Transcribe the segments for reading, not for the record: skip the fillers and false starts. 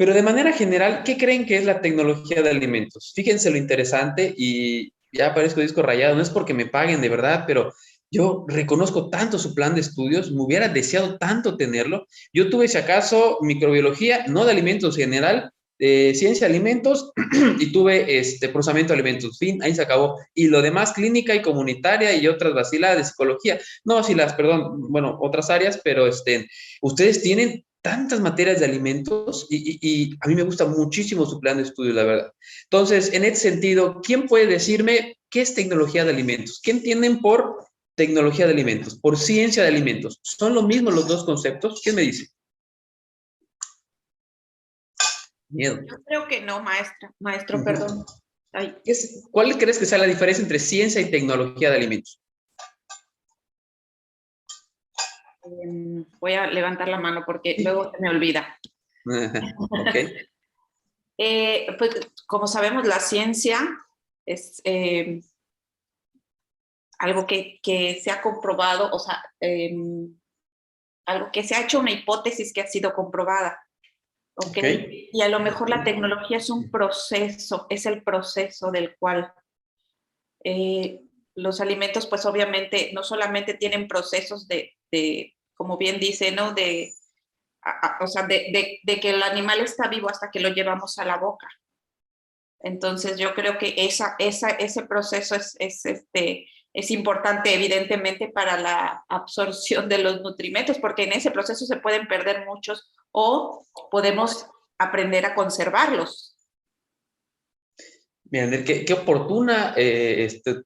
Pero de manera general, ¿qué creen que es la tecnología de alimentos? Fíjense lo interesante y ya parezco disco rayado, no es porque me paguen de verdad, pero yo reconozco tanto su plan de estudios, me hubiera deseado tanto tenerlo. Yo tuve, si acaso, microbiología, no de alimentos en general, ciencia de alimentos y tuve procesamiento de alimentos. Fin, ahí se acabó. Y lo demás, clínica y comunitaria y otras vaciladas de psicología. No vaciladas, perdón, bueno, otras áreas, pero ustedes tienen tantas materias de alimentos y a mí me gusta muchísimo su plan de estudio, la verdad. Entonces, en ese sentido, ¿quién puede decirme qué es tecnología de alimentos? ¿Qué entienden por tecnología de alimentos, por ciencia de alimentos? ¿Son lo mismo los dos conceptos? ¿Quién me dice? Miedo. Yo creo que no, maestro, Uh-huh. perdón. Ay, ¿Cuál crees que sea la diferencia entre ciencia y tecnología de alimentos? voy a levantar la mano porque luego se me olvida. Ok. Pues como sabemos, la ciencia es algo que se ha comprobado, o sea, algo que se ha hecho una hipótesis que ha sido comprobada. ¿Ok? Ok. Y a lo mejor la tecnología es un proceso, es el proceso del cual eh, los alimentos, pues obviamente no solamente tienen procesos como bien dice, ¿no? O sea, de que el animal está vivo hasta que lo llevamos a la boca. Entonces yo creo que ese proceso es importante evidentemente para la absorción de los nutrimentos, porque en ese proceso se pueden perder muchos o podemos aprender a conservarlos. Mira, Ander, qué oportuna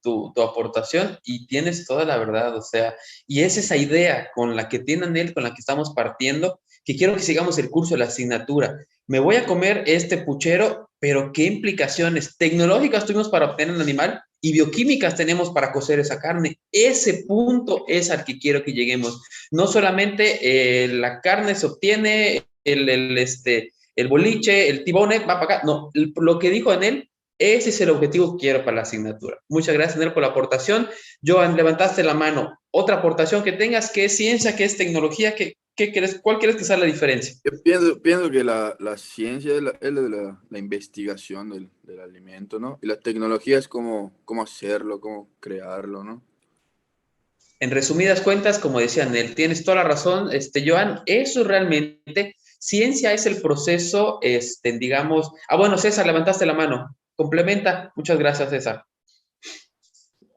tu aportación y tienes toda la verdad, o sea, y es esa idea con la que tiene Anel, con la que estamos partiendo, que quiero que sigamos el curso de la asignatura. Me voy a comer este puchero, pero ¿qué implicaciones tecnológicas tuvimos para obtener el animal y bioquímicas tenemos para cocer esa carne? Ese punto es al que quiero que lleguemos. No solamente la carne se obtiene, el boliche, el tibone, va para acá, no, lo que dijo Anel ese es el objetivo que quiero para la asignatura. Muchas gracias, Nel, por la aportación. Joan, levantaste la mano. Otra aportación que tengas, ¿qué es ciencia, qué es tecnología? ¿Cuál crees que sea la diferencia? Yo pienso que la ciencia es la investigación del alimento, ¿no? Y la tecnología es cómo hacerlo, cómo crearlo, ¿no? En resumidas cuentas, como decía Nel, tienes toda la razón, Joan, eso realmente, ciencia es el proceso, digamos, bueno, César, levantaste la mano. Complementa. Muchas gracias, César.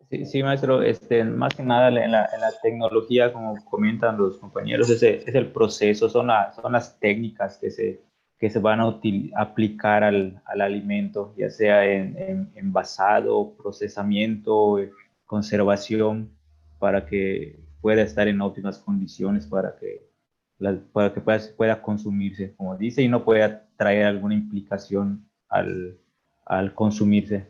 Sí, sí, maestro, más que nada en la tecnología, como comentan los compañeros, es el proceso, son las técnicas que se van a aplicar al alimento, ya sea en envasado, procesamiento, conservación, para que pueda estar en óptimas condiciones, para que pueda consumirse, como dice, y no pueda traer alguna implicación al consumirse.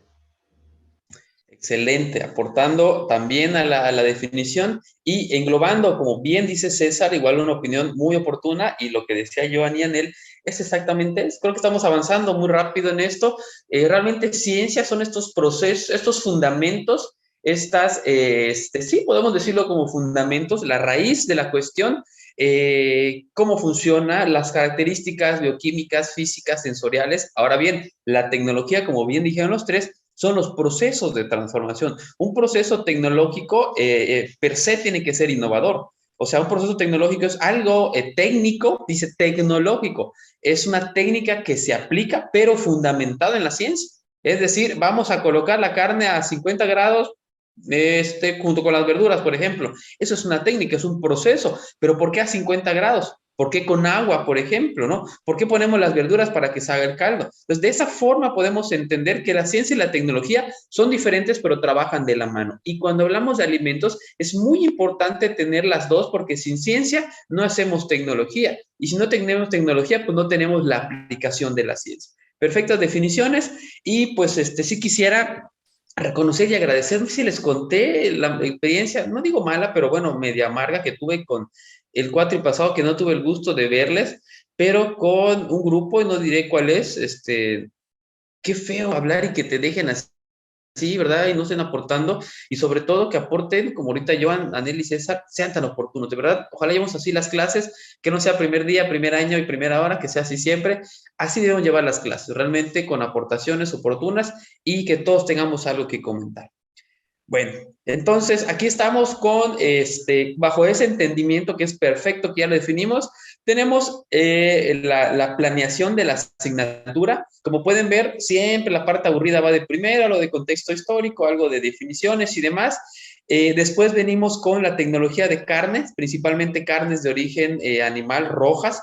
Excelente, aportando también a la definición y englobando, como bien dice César, igual una opinión muy oportuna y lo que decía Joan y Anel es exactamente eso. Creo que estamos avanzando muy rápido en esto. Realmente ciencia son estos procesos, estos fundamentos, sí, podemos decirlo como fundamentos, la raíz de la cuestión, cómo funciona, las características bioquímicas, físicas, sensoriales. Ahora bien, la tecnología, como bien dijeron los tres, son los procesos de transformación. Un proceso tecnológico per se tiene que ser innovador. O sea, un proceso tecnológico es algo técnico, dice tecnológico. Es una técnica que se aplica, pero fundamentada en la ciencia. Es decir, vamos a colocar la carne a 50 grados junto con las verduras, por ejemplo. Eso es una técnica, es un proceso. Pero ¿por qué a 50 grados? ¿Por qué con agua, por ejemplo, no? ¿Por qué ponemos las verduras para que se haga el caldo? Entonces, de esa forma podemos entender que la ciencia y la tecnología son diferentes, pero trabajan de la mano. Y cuando hablamos de alimentos, es muy importante tener las dos, porque sin ciencia no hacemos tecnología. Y si no tenemos tecnología, pues no tenemos la aplicación de la ciencia. Perfectas definiciones. Y pues sí quisiera reconocer y agradecer, si les conté la experiencia, no digo mala, pero bueno, media amarga que tuve con el cuatri pasado, que no tuve el gusto de verles, pero con un grupo, y no diré cuál es, qué feo hablar y que te dejen así así, ¿verdad? Y no estén aportando, y sobre todo que aporten, como ahorita Joan, Anel y César, sean tan oportunos, de verdad, ojalá llevemos así las clases, que no sea primer día, primer año y primera hora, que sea así siempre, así debemos llevar las clases, realmente con aportaciones oportunas y que todos tengamos algo que comentar. Bueno, entonces aquí estamos con, bajo ese entendimiento que es perfecto, que ya lo definimos, tenemos la planeación de la asignatura. Como pueden ver, siempre la parte aburrida va de primero, lo de contexto histórico, algo de definiciones y demás. Después venimos con la tecnología de carnes, principalmente carnes de origen animal rojas.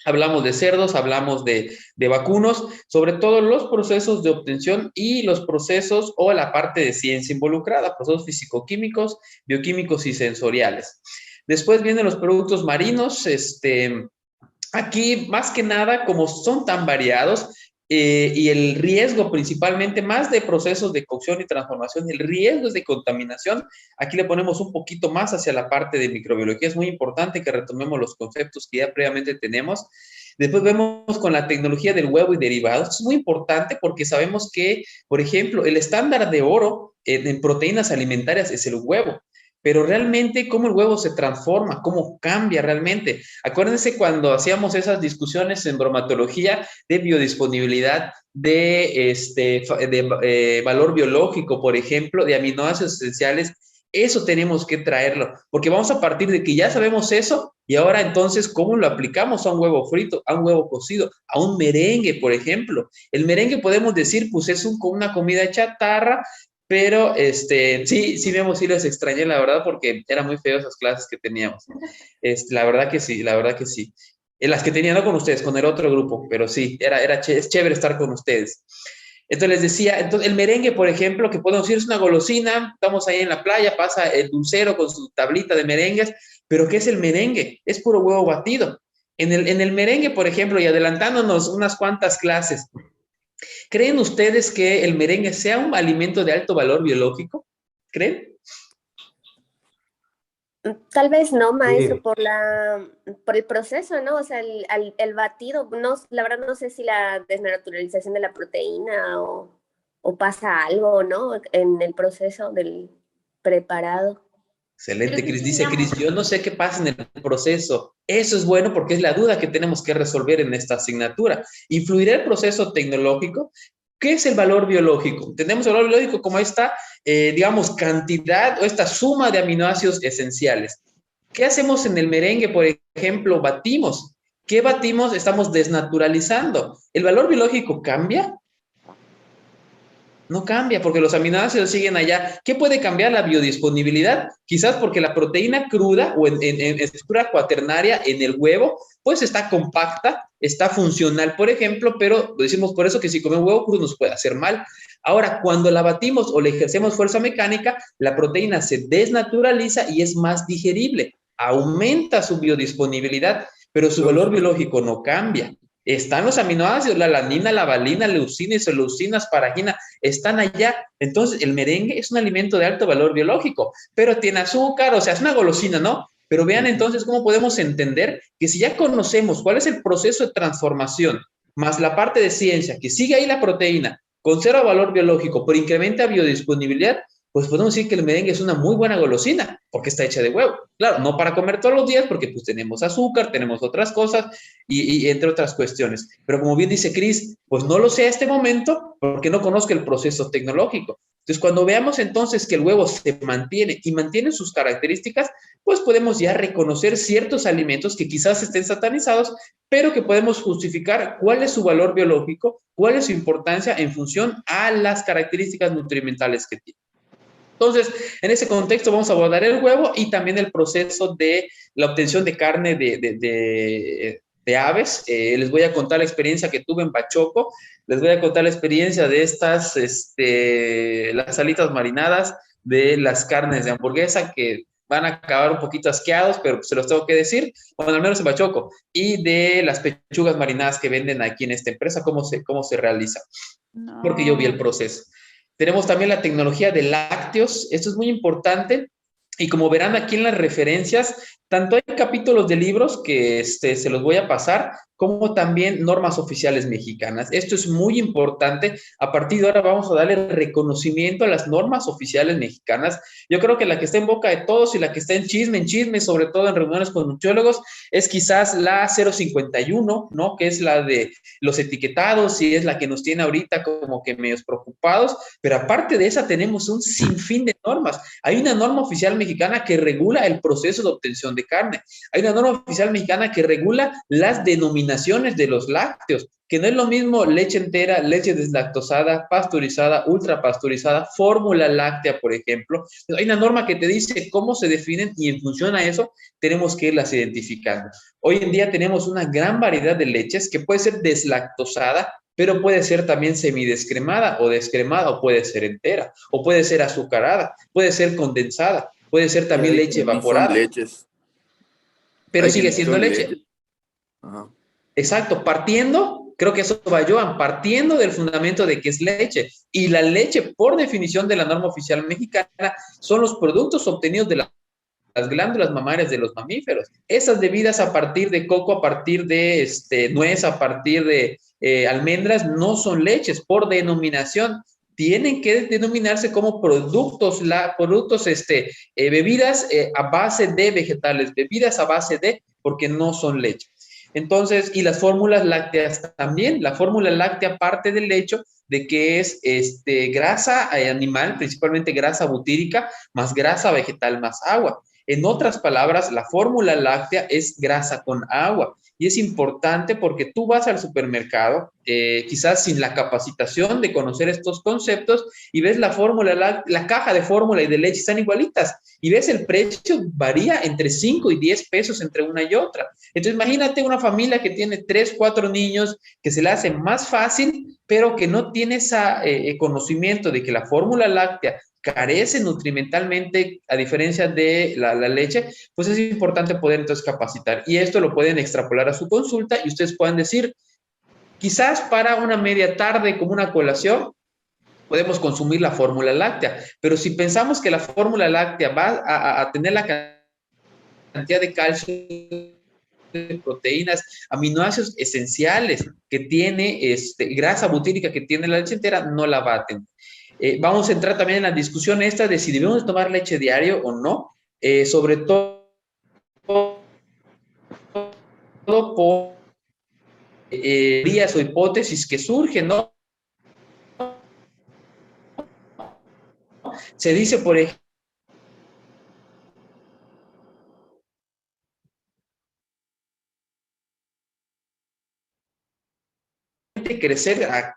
Hablamos de cerdos, hablamos de vacunos, sobre todo los procesos de obtención y los procesos o la parte de ciencia involucrada, procesos físico-químicos, bioquímicos y sensoriales. Después vienen los productos marinos, aquí más que nada, como son tan variados, y el riesgo principalmente, más de procesos de cocción y transformación, el riesgo es de contaminación. Aquí le ponemos un poquito más hacia la parte de microbiología. Es muy importante que retomemos los conceptos que ya previamente tenemos. Después vemos con la tecnología del huevo y derivados. Esto es muy importante porque sabemos que, por ejemplo, el estándar de oro en proteínas alimentarias es el huevo. Pero realmente, ¿cómo el huevo se transforma? ¿Cómo cambia realmente? Acuérdense cuando hacíamos esas discusiones en bromatología de biodisponibilidad, de valor biológico, por ejemplo, de aminoácidos esenciales. Eso tenemos que traerlo, porque vamos a partir de que ya sabemos eso, y ahora entonces, ¿cómo lo aplicamos a un huevo frito, a un huevo cocido, a un merengue, por ejemplo? El merengue podemos decir, pues es una comida chatarra, pero sí vemos, sí les extrañé, la verdad, porque eran muy feas esas clases que teníamos. La verdad que sí, la verdad que sí. En las que tenía, no con ustedes, con el otro grupo, pero sí, es chévere estar con ustedes. Entonces les decía, entonces el merengue, por ejemplo, que podemos decir es una golosina, estamos ahí en la playa, pasa el dulcero con su tablita de merengues, pero ¿qué es el merengue? Es puro huevo batido. En el merengue, por ejemplo, y adelantándonos unas cuantas clases, ¿creen ustedes que el merengue sea un alimento de alto valor biológico? ¿Creen? Tal vez no, maestro, Sí. por el proceso, ¿no? O sea, el batido, no, la verdad no sé si la desnaturalización de la proteína o pasa algo, ¿no? En el proceso del preparado. Pero Excelente, ¿qué Cris. Dice teníamos? Cris, yo no sé qué pasa en el proceso. Eso es bueno porque es la duda que tenemos que resolver en esta asignatura. ¿Influirá el proceso tecnológico? ¿Qué es el valor biológico? Tenemos el valor biológico como esta, digamos, cantidad o esta suma de aminoácidos esenciales. ¿Qué hacemos en el merengue, por ejemplo? Batimos. ¿Qué batimos? Estamos desnaturalizando. ¿El valor biológico cambia? No cambia porque los aminoácidos siguen allá. ¿Qué puede cambiar la biodisponibilidad? Quizás porque la proteína cruda o en estructura cuaternaria en el huevo, pues está compacta, está funcional, por ejemplo, pero decimos por eso que si comemos huevo crudo nos puede hacer mal. Ahora, cuando la batimos o le ejercemos fuerza mecánica, la proteína se desnaturaliza y es más digerible. Aumenta su biodisponibilidad, pero su valor biológico no cambia. Están los aminoácidos, la alanina, la valina, leucina, isoleucina, asparagina, están allá. Entonces, el merengue es un alimento de alto valor biológico, pero tiene azúcar, o sea, es una golosina, ¿no? Pero vean entonces cómo podemos entender que si ya conocemos cuál es el proceso de transformación, más la parte de ciencia, que sigue ahí la proteína, conserva valor biológico, pero incrementa biodisponibilidad, pues podemos decir que el merengue es una muy buena golosina, porque está hecha de huevo. Claro, no para comer todos los días, porque pues tenemos azúcar, tenemos otras cosas, y entre otras cuestiones. Pero como bien dice Cris, pues no lo sé a este momento, porque no conozco el proceso tecnológico. Entonces, cuando veamos entonces que el huevo se mantiene y mantiene sus características, pues podemos ya reconocer ciertos alimentos que quizás estén satanizados, pero que podemos justificar cuál es su valor biológico, cuál es su importancia en función a las características nutrimentales que tiene. Entonces, en ese contexto vamos a abordar el huevo y también el proceso de la obtención de carne de aves. Les voy a contar la experiencia que tuve en Bachoco, les voy a contar la experiencia de estas, las alitas marinadas, de las carnes de hamburguesa que van a acabar un poquito asqueados, pero se los tengo que decir, bueno, al menos en Bachoco, y de las pechugas marinadas que venden aquí en esta empresa, cómo se realiza, porque yo vi el proceso. Tenemos también la tecnología de lácteos, esto es muy importante, y como verán aquí en las referencias, tanto hay capítulos de libros que se los voy a pasar, como también normas oficiales mexicanas. Esto es muy importante. A partir de ahora vamos a darle reconocimiento a las normas oficiales mexicanas. Yo creo que la que está en boca de todos y la que está en chisme, sobre todo en reuniones con nutriólogos, es quizás la 051, ¿no? Que es la de los etiquetados y es la que nos tiene ahorita como que medios preocupados. Pero aparte de esa tenemos un sinfín de normas. Hay una norma oficial mexicana que regula el proceso de obtención de carne. Hay una norma oficial mexicana que regula las denominaciones de los lácteos, que no es lo mismo leche entera, leche deslactosada, pasteurizada, ultrapasteurizada, fórmula láctea, por ejemplo. Hay una norma que te dice cómo se definen y en función a eso tenemos que irlas identificando. Hoy en día tenemos una gran variedad de leches que puede ser deslactosada, pero puede ser también semidescremada o descremada, o puede ser entera, o puede ser azucarada, puede ser condensada, puede ser Y también hay leche que ni son evaporada, leches. pero Hay que sigue ni siendo son leche. leches. Ajá. Exacto, partiendo, creo que eso va Joan, partiendo del fundamento de que es leche. Y la leche, por definición de la norma oficial mexicana, son los productos obtenidos de las glándulas mamarias de los mamíferos. Esas bebidas a partir de coco, a partir de nuez, a partir de almendras, no son leches por denominación. Tienen que denominarse como productos, bebidas a base de vegetales, bebidas a base de, porque no son leche. Entonces, y las fórmulas lácteas también. La fórmula láctea parte del hecho de que es grasa animal, principalmente grasa butírica, más grasa vegetal más agua. En otras palabras, la fórmula láctea es grasa con agua. Y es importante porque tú vas al supermercado, quizás sin la capacitación de conocer estos conceptos, y ves la fórmula, la caja de fórmula y de leche están igualitas. Y ves el precio varía entre 5 y 10 pesos entre una y otra. Entonces, imagínate una familia que tiene 3, 4 niños, que se le hace más fácil, pero que no tiene ese conocimiento de que la fórmula láctea carece nutrimentalmente, a diferencia de la leche, pues es importante poder entonces capacitar. Y esto lo pueden extrapolar a su consulta y ustedes pueden decir, quizás para una media tarde como una colación, podemos consumir la fórmula láctea, pero si pensamos que la fórmula láctea va a tener la cantidad de calcio, de proteínas, aminoácidos esenciales que tiene grasa butírica que tiene la leche entera, no la baten. Vamos a entrar también en la discusión esta de si debemos tomar leche diario o no, sobre todo por teorías o hipótesis que surgen, ¿no? Se dice, por ejemplo, crecer a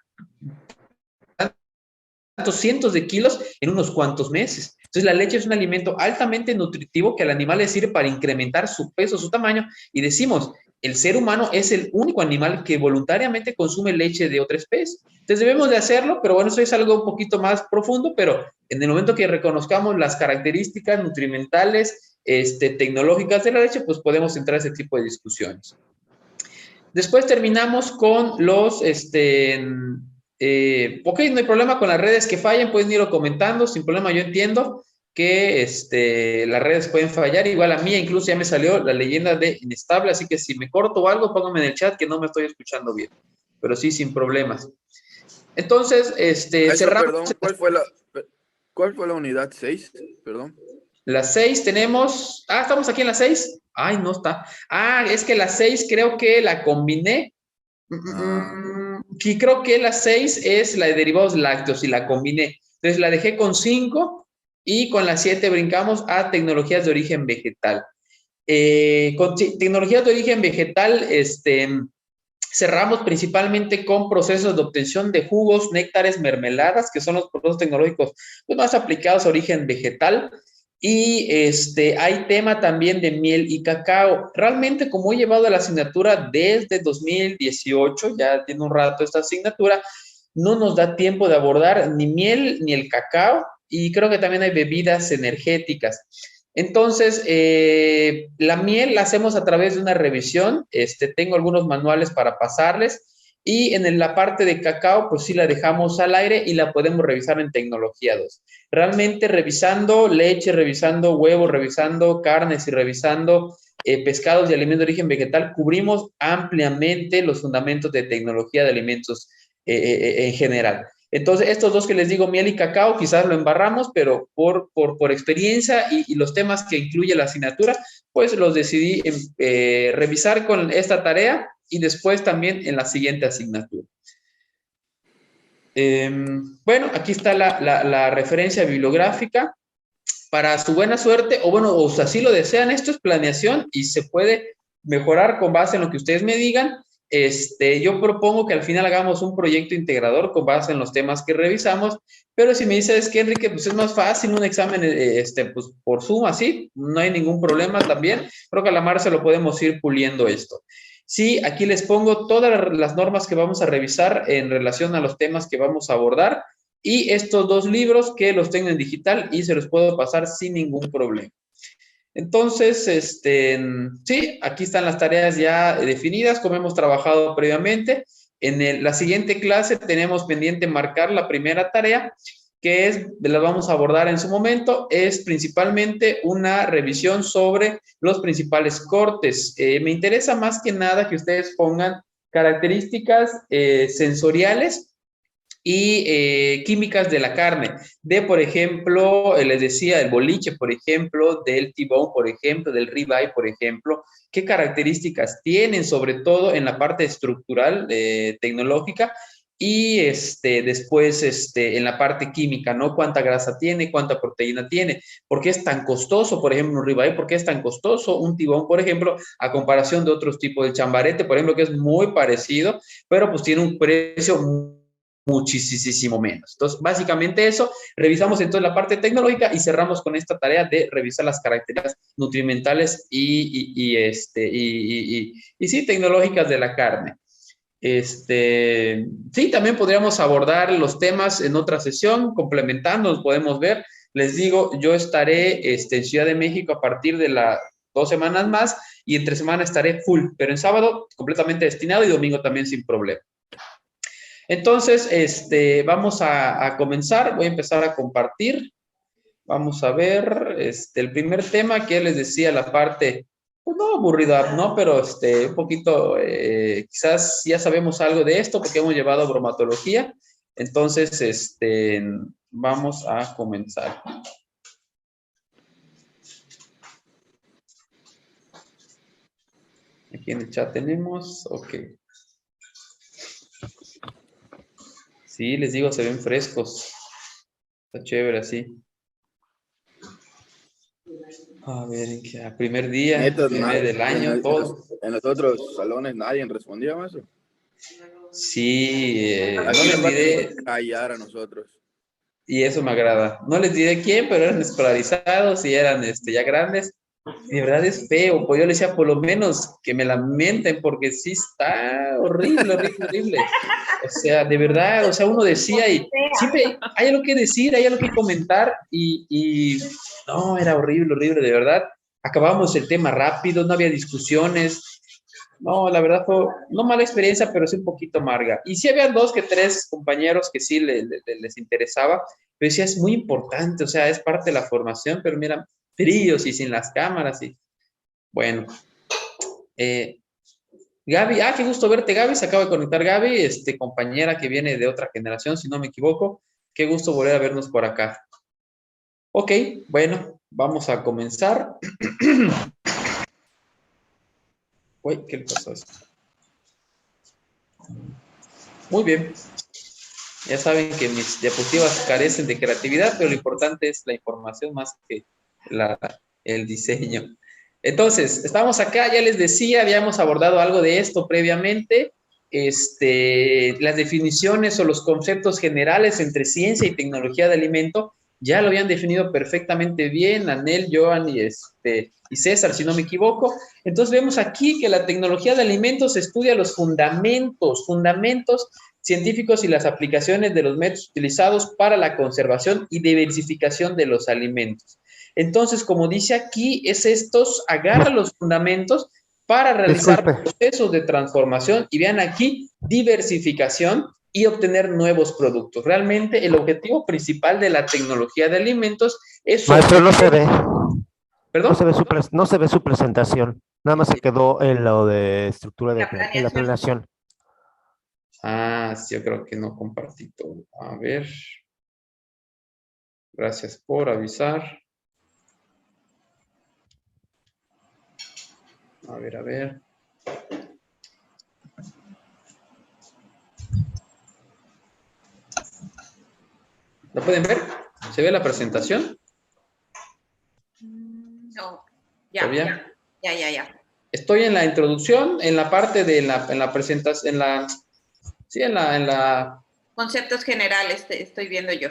tantos cientos de kilos en unos cuantos meses. Entonces, la leche es un alimento altamente nutritivo que al animal le sirve para incrementar su peso, su tamaño, y decimos, el ser humano es el único animal que voluntariamente consume leche de otra especie. Entonces, debemos de hacerlo, pero bueno, eso es algo un poquito más profundo, pero en el momento que reconozcamos las características nutrimentales, tecnológicas de la leche, pues podemos entrar a ese tipo de discusiones. Después terminamos con los, ok, no hay problema con las redes que fallen, pueden irlo comentando, sin problema, yo entiendo que las redes pueden fallar, igual a mí incluso ya me salió la leyenda de inestable, así que si me corto o algo, pónganme en el chat que no me estoy escuchando bien, pero sí, sin problemas. Entonces, Maestro, cerramos. perdón, ¿cuál fue la unidad 6? Perdón. Las 6 tenemos, estamos aquí en las 6. Ay, no está. Es que las 6 creo que la combiné. Sí, creo que la 6 es la de derivados lácteos y la combiné. Entonces la dejé con 5 y con la 7 brincamos a tecnologías de origen vegetal. Con tecnologías de origen vegetal, cerramos principalmente con procesos de obtención de jugos, néctares, mermeladas, que son los procesos tecnológicos pues, más aplicados a origen vegetal. Y hay tema también de miel y cacao. Realmente, como he llevado la asignatura desde 2018, ya tiene un rato esta asignatura, no nos da tiempo de abordar ni miel ni el cacao, y creo que también hay bebidas energéticas. Entonces, la miel la hacemos a través de una revisión. Tengo algunos manuales para pasarles. Y en la parte de cacao, pues sí la dejamos al aire y la podemos revisar en tecnología 2. Realmente revisando leche, revisando huevos, revisando carnes y revisando pescados y alimentos de origen vegetal, cubrimos ampliamente los fundamentos de tecnología de alimentos en general. Entonces, estos dos que les digo, miel y cacao, quizás lo embarramos, pero por experiencia y los temas que incluye la asignatura, pues los decidí revisar con esta tarea y después también en la siguiente asignatura. Bueno, aquí está la referencia bibliográfica. Para su buena suerte, o bueno, o si así lo desean, esto es planeación y se puede mejorar con base en lo que ustedes me digan. Yo propongo que al final hagamos un proyecto integrador con base en los temas que revisamos, pero si me dices que, Enrique, pues es más fácil un examen pues por Zoom, así, no hay ningún problema también. Creo que a la mar se lo podemos ir puliendo esto. Sí, aquí les pongo todas las normas que vamos a revisar en relación a los temas que vamos a abordar y estos dos libros que los tengo en digital y se los puedo pasar sin ningún problema. Entonces, sí, aquí están las tareas ya definidas, como hemos trabajado previamente. En la siguiente clase tenemos pendiente marcar la primera tarea, que la vamos a abordar en su momento, es principalmente una revisión sobre los principales cortes. Me interesa más que nada que ustedes pongan características sensoriales y químicas de la carne, por ejemplo, les decía, el boliche, por ejemplo, del T-bone, por ejemplo, del ribeye, por ejemplo, qué características tienen, sobre todo en la parte estructural, tecnológica, y después en la parte química, ¿no? Cuánta grasa tiene, cuánta proteína tiene, por qué es tan costoso, por ejemplo, un ribeye, por qué es tan costoso un T-bone, por ejemplo, a comparación de otros tipos de chambarete, por ejemplo, que es muy parecido, pero pues tiene un precio muchísimo menos. Entonces, básicamente eso, revisamos entonces la parte tecnológica y cerramos con esta tarea de revisar las características nutrimentales y sí, tecnológicas de la carne. Sí, también podríamos abordar los temas en otra sesión, complementando, los podemos ver. Les digo, yo estaré en Ciudad de México a partir de las 2 semanas más y entre semana estaré full, pero en sábado completamente destinado y domingo también sin problema. Entonces, vamos a comenzar. Voy a empezar a compartir. Vamos a ver el primer tema que les decía, la parte, pues no aburrida, ¿no? Pero un poquito, quizás ya sabemos algo de esto porque hemos llevado bromatología. Entonces, vamos a comenzar. Aquí en el chat tenemos, ok. Sí, les digo, se ven frescos. Está chévere así. A ver, primer día, Neta, primer del año, todo. En los otros salones nadie respondía, maestro. Sí, no Aquí les nos van diré, a callar a nosotros. y eso me agrada. No les diré quién, pero eran escolarizados y eran ya grandes. De verdad es feo, pues yo les decía, por lo menos que me lamenten, porque sí está horrible, horrible, horrible. O sea, de verdad, o sea, uno decía y siempre hay algo que decir, hay algo que comentar y no, era horrible, horrible, de verdad. Acabamos el tema rápido, no había discusiones. No, la verdad fue, no mala experiencia, pero sí un poquito amarga. Y sí había 2 que 3 compañeros que sí les interesaba, pero decía, es muy importante, o sea, es parte de la formación, pero mira, fríos y sin las cámaras y bueno. Gaby, qué gusto verte, Gaby, se acaba de conectar Gaby, compañera que viene de otra generación, si no me equivoco. Qué gusto volver a vernos por acá. Ok, bueno, vamos a comenzar. Uy, ¿qué le pasó a esto? Muy bien. Ya saben que mis diapositivas carecen de creatividad, pero lo importante es la información más que el diseño. Entonces, estamos acá, ya les decía, habíamos abordado algo de esto previamente, las definiciones o los conceptos generales entre ciencia y tecnología de alimento, ya lo habían definido perfectamente bien, Anel, Joan y César, si no me equivoco. Entonces vemos aquí que la tecnología de alimentos estudia los fundamentos científicos y las aplicaciones de los métodos utilizados para la conservación y diversificación de los alimentos. Entonces, como dice aquí, agarra los fundamentos para realizar Disculpe. procesos de transformación, y vean aquí, diversificación y obtener nuevos productos. Realmente el objetivo principal de la tecnología de alimentos es... Maestro, no se ve. ¿Perdón? No se ve su presentación. Nada más se quedó en lo de estructura de en la planeación. planeación. Ah, sí, yo creo que no compartí todo. A ver. Gracias por avisar. A ver, a ver. ¿Lo pueden ver? ¿Se ve la presentación? No, ya, ¿Todavía? ya. Estoy en la introducción, en la parte de en la presentación, en la... Conceptos generales estoy viendo yo.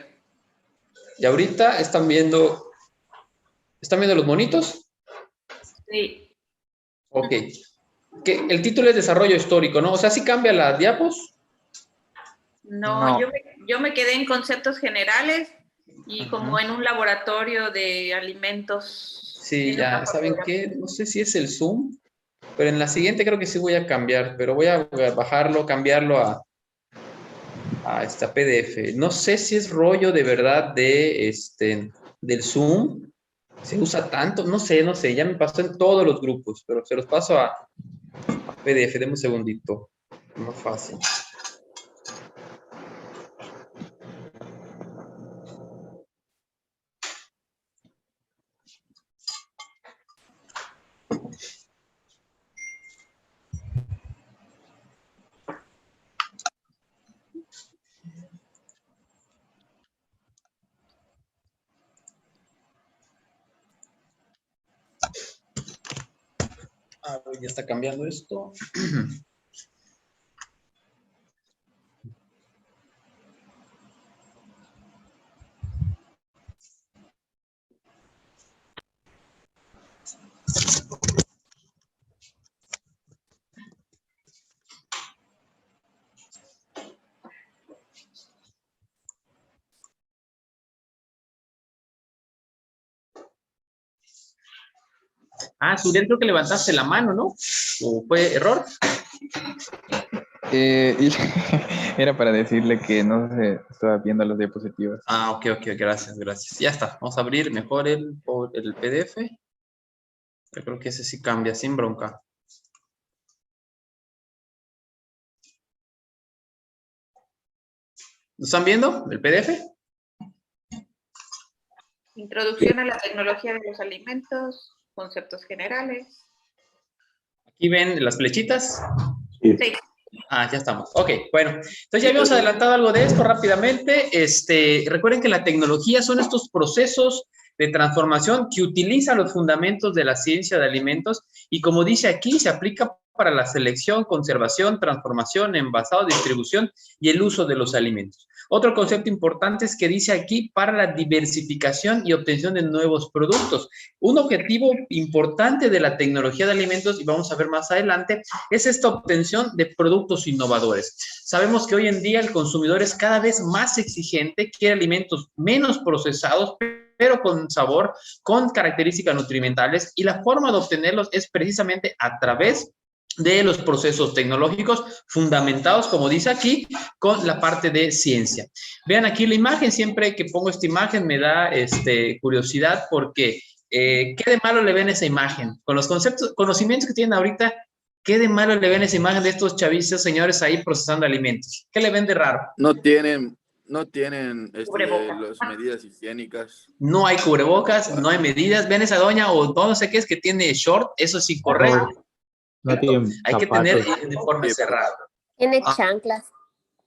Y ahorita ¿están viendo los monitos? Sí. Ok. Que el título es desarrollo histórico, ¿no? O sea, ¿sí cambia las diapos? No, No. yo me quedé en conceptos generales y como en un laboratorio de alimentos. Sí, Tiene ya, una ¿saben fotografía. qué? No sé si es el Zoom, pero en la siguiente creo que sí voy a cambiar, pero voy a bajarlo, cambiarlo a esta PDF. No sé si es rollo de verdad del Zoom. Se usa tanto, no sé, ya me pasó en todos los grupos, pero se los paso a PDF, denme un segundito. Más fácil. Ah, ya está cambiando esto. Ah, Suriel, creo que levantaste la mano, ¿no? ¿O fue error? Y era para decirle que no se estaba viendo las diapositivas. Ah, ok, gracias. Ya está, vamos a abrir mejor el PDF. Yo creo que ese sí cambia sin bronca. ¿Lo están viendo? ¿El PDF? Introducción a la tecnología de los alimentos, conceptos generales. Aquí ven las flechitas. Sí. Ah, ya estamos. Ok, bueno. Entonces ya habíamos adelantado algo de esto rápidamente. Recuerden que la tecnología son estos procesos de transformación que utilizan los fundamentos de la ciencia de alimentos y, como dice aquí, se aplica para la selección, conservación, transformación, envasado, distribución y el uso de los alimentos. Otro concepto importante es que dice aquí para la diversificación y obtención de nuevos productos. Un objetivo importante de la tecnología de alimentos, y vamos a ver más adelante, es esta obtención de productos innovadores. Sabemos que hoy en día el consumidor es cada vez más exigente, quiere alimentos menos procesados, pero con sabor, con características nutrimentales, y la forma de obtenerlos es precisamente a través de los procesos tecnológicos fundamentados, como dice aquí, con la parte de ciencia. Vean aquí la imagen, siempre que pongo esta imagen me da curiosidad porque ¿qué de malo le ven esa imagen? Con los conocimientos que tienen ahorita, ¿qué de malo le ven esa imagen de estos chavistas señores ahí procesando alimentos? ¿Qué le ven de raro? No tienen Cubrebocas. las medidas higiénicas. No hay cubrebocas, no hay medidas. Ven esa doña o no sé qué es que tiene short, eso es incorrecto. No tienen Hay que zapatos. tener el uniforme cerrado. Tiene chanclas.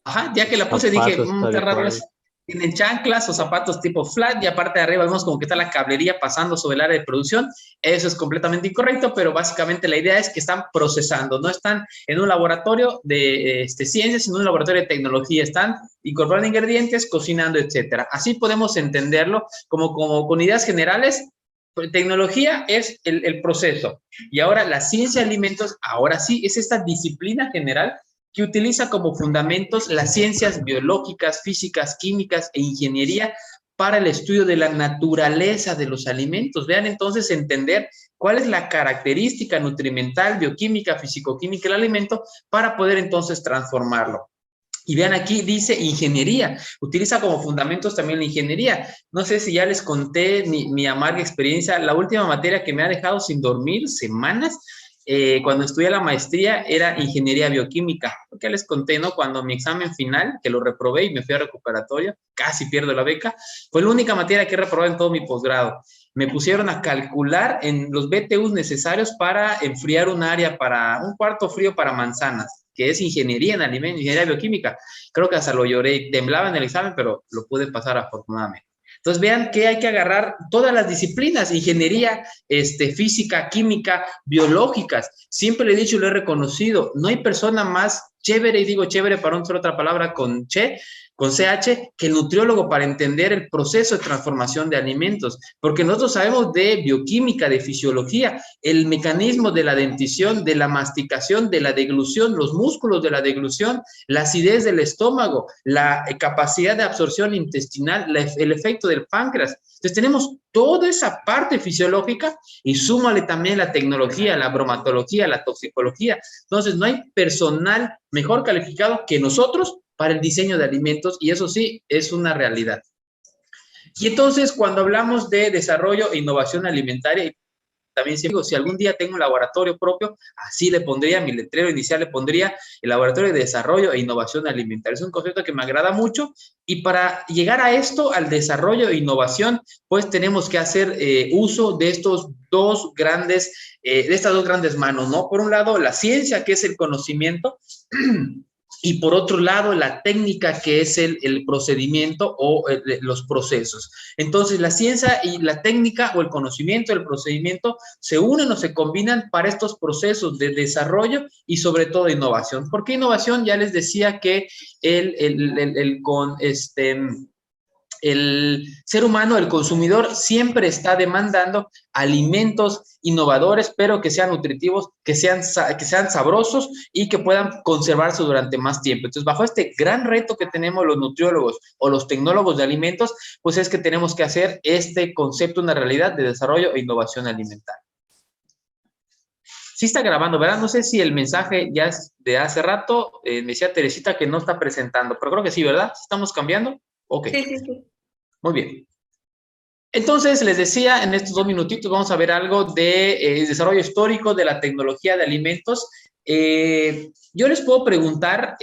Ajá, ya que la puse dije, Zapatos, tal qué raro cual. es. Tienen chanclas o zapatos tipo flat y aparte de arriba vemos como que está la cablería pasando sobre el área de producción. Eso es completamente incorrecto, pero básicamente la idea es que están procesando, no están en un laboratorio de ciencias, sino en un laboratorio de tecnología. Están incorporando ingredientes, cocinando, etcétera. Así podemos entenderlo como con ideas generales. Tecnología es el proceso. Y ahora la ciencia de alimentos, ahora sí, es esta disciplina general que utiliza como fundamentos las ciencias biológicas, físicas, químicas e ingeniería para el estudio de la naturaleza de los alimentos. Vean entonces entender cuál es la característica nutrimental, bioquímica, fisicoquímica del alimento para poder entonces transformarlo. Y vean aquí, dice ingeniería, utiliza como fundamentos también la ingeniería. No sé si ya les conté mi amarga experiencia, la última materia que me ha dejado sin dormir semanas, cuando estudié la maestría, era ingeniería bioquímica. Porque les conté, ¿no? Cuando mi examen final, que lo reprobé y me fui a recuperatorio, casi pierdo la beca, fue la única materia que he reprobado en todo mi posgrado. Me pusieron a calcular en los BTUs necesarios para enfriar un área, para un cuarto frío para manzanas, que es ingeniería en alimentos, ingeniería bioquímica. Creo que hasta lo lloré, temblaba en el examen, pero lo pude pasar afortunadamente. Entonces vean que hay que agarrar todas las disciplinas, ingeniería, física, química, biológicas. Siempre le he dicho y lo he reconocido, no hay persona más chévere, y digo chévere para no usar otra palabra con CH, que el nutriólogo para entender el proceso de transformación de alimentos, porque nosotros sabemos de bioquímica, de fisiología, el mecanismo de la dentición, de la masticación, de la deglución, los músculos de la deglución, la acidez del estómago, la capacidad de absorción intestinal, el efecto del páncreas. Entonces tenemos toda esa parte fisiológica y súmale también la tecnología, la bromatología, la toxicología. Entonces no hay personal mejor calificado que nosotros para el diseño de alimentos, y eso sí, es una realidad. Y entonces, cuando hablamos de desarrollo e innovación alimentaria, también siempre digo, si algún día tengo un laboratorio propio, así le pondría, mi letrero inicial le pondría el laboratorio de desarrollo e innovación alimentaria. Es un concepto que me agrada mucho, y para llegar a esto, al desarrollo e innovación, pues tenemos que hacer uso de estas dos grandes manos, ¿no? Por un lado, la ciencia, que es el conocimiento, y por otro lado, la técnica, que es el procedimiento o los procesos. Entonces, la ciencia y la técnica, o el conocimiento, el procedimiento, se unen o se combinan para estos procesos de desarrollo y sobre todo de innovación. ¿Por qué innovación? Ya les decía que el ser humano, el consumidor, siempre está demandando alimentos innovadores, pero que sean nutritivos, que sean sabrosos y que puedan conservarse durante más tiempo. Entonces, bajo este gran reto que tenemos los nutriólogos o los tecnólogos de alimentos, pues es que tenemos que hacer este concepto una realidad de desarrollo e innovación alimentaria. Sí está grabando, ¿verdad? No sé si el mensaje ya es de hace rato. Me decía Teresita que no está presentando, pero creo que sí, ¿verdad? ¿Estamos cambiando? Ok. Sí. Muy bien. Entonces, les decía, en estos 2 minutitos vamos a ver algo de desarrollo histórico de la tecnología de alimentos. Yo les puedo preguntar,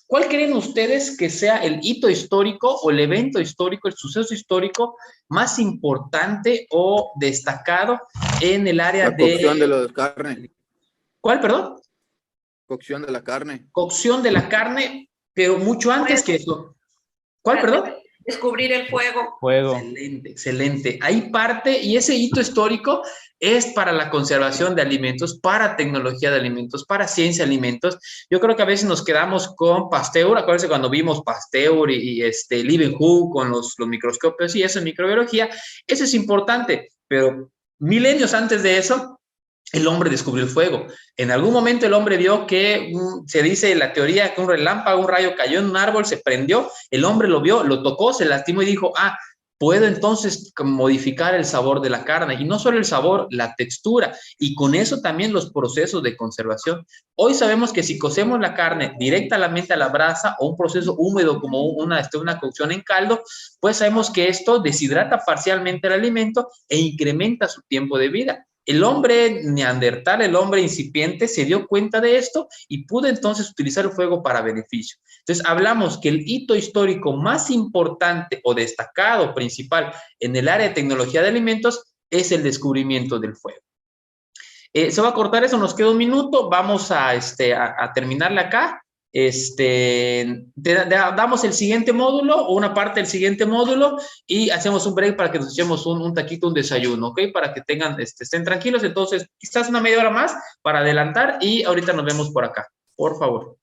¿cuál creen ustedes que sea el hito histórico o el evento histórico, el suceso histórico más importante o destacado en el área de... La cocción de la carne. ¿Cuál, perdón? Cocción de la carne. Cocción de la carne, pero mucho antes que eso. ¿Cuál, perdón? Descubrir el fuego. Excelente, excelente. Ahí parte, y ese hito histórico es para la conservación de alimentos, para tecnología de alimentos, para ciencia de alimentos. Yo creo que a veces nos quedamos con Pasteur. Acuérdense cuando vimos Pasteur y Leeuwenhoek con los microscopios y eso en microbiología. Eso es importante, pero milenios antes de eso, el hombre descubrió el fuego. En algún momento el hombre vio que, se dice la teoría, que un relámpago, un rayo cayó en un árbol, se prendió, el hombre lo vio, lo tocó, se lastimó y dijo, puedo entonces modificar el sabor de la carne. Y no solo el sabor, la textura, y con eso también los procesos de conservación. Hoy sabemos que si cocemos la carne directamente a la brasa o un proceso húmedo como una cocción en caldo, pues sabemos que esto deshidrata parcialmente el alimento e incrementa su tiempo de vida. El hombre neandertal, el hombre incipiente, se dio cuenta de esto y pudo entonces utilizar el fuego para beneficio. Entonces, hablamos que el hito histórico más importante o destacado principal en el área de tecnología de alimentos es el descubrimiento del fuego. Se va a cortar eso, nos queda 1 minuto, vamos a terminarle acá. Damos el siguiente módulo o una parte del siguiente módulo y hacemos un break para que nos echemos un taquito, un desayuno, ¿ok? Para que estén tranquilos. Entonces, quizás una media hora más para adelantar y ahorita nos vemos por acá, por favor.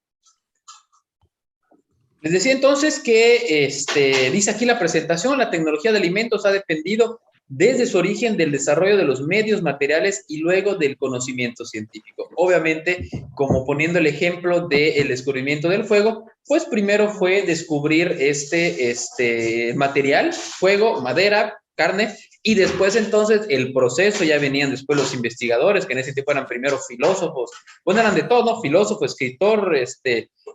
Les decía entonces que, dice aquí la presentación, la tecnología de alimentos ha dependido desde su origen del desarrollo de los medios materiales y luego del conocimiento científico. Obviamente, como poniendo el ejemplo del descubrimiento del fuego, pues primero fue descubrir este material, fuego, madera, carne, y después entonces el proceso ya venían después los investigadores, que en ese tiempo eran primero filósofos, bueno, eran de todo, ¿no? Filósofo, escritor,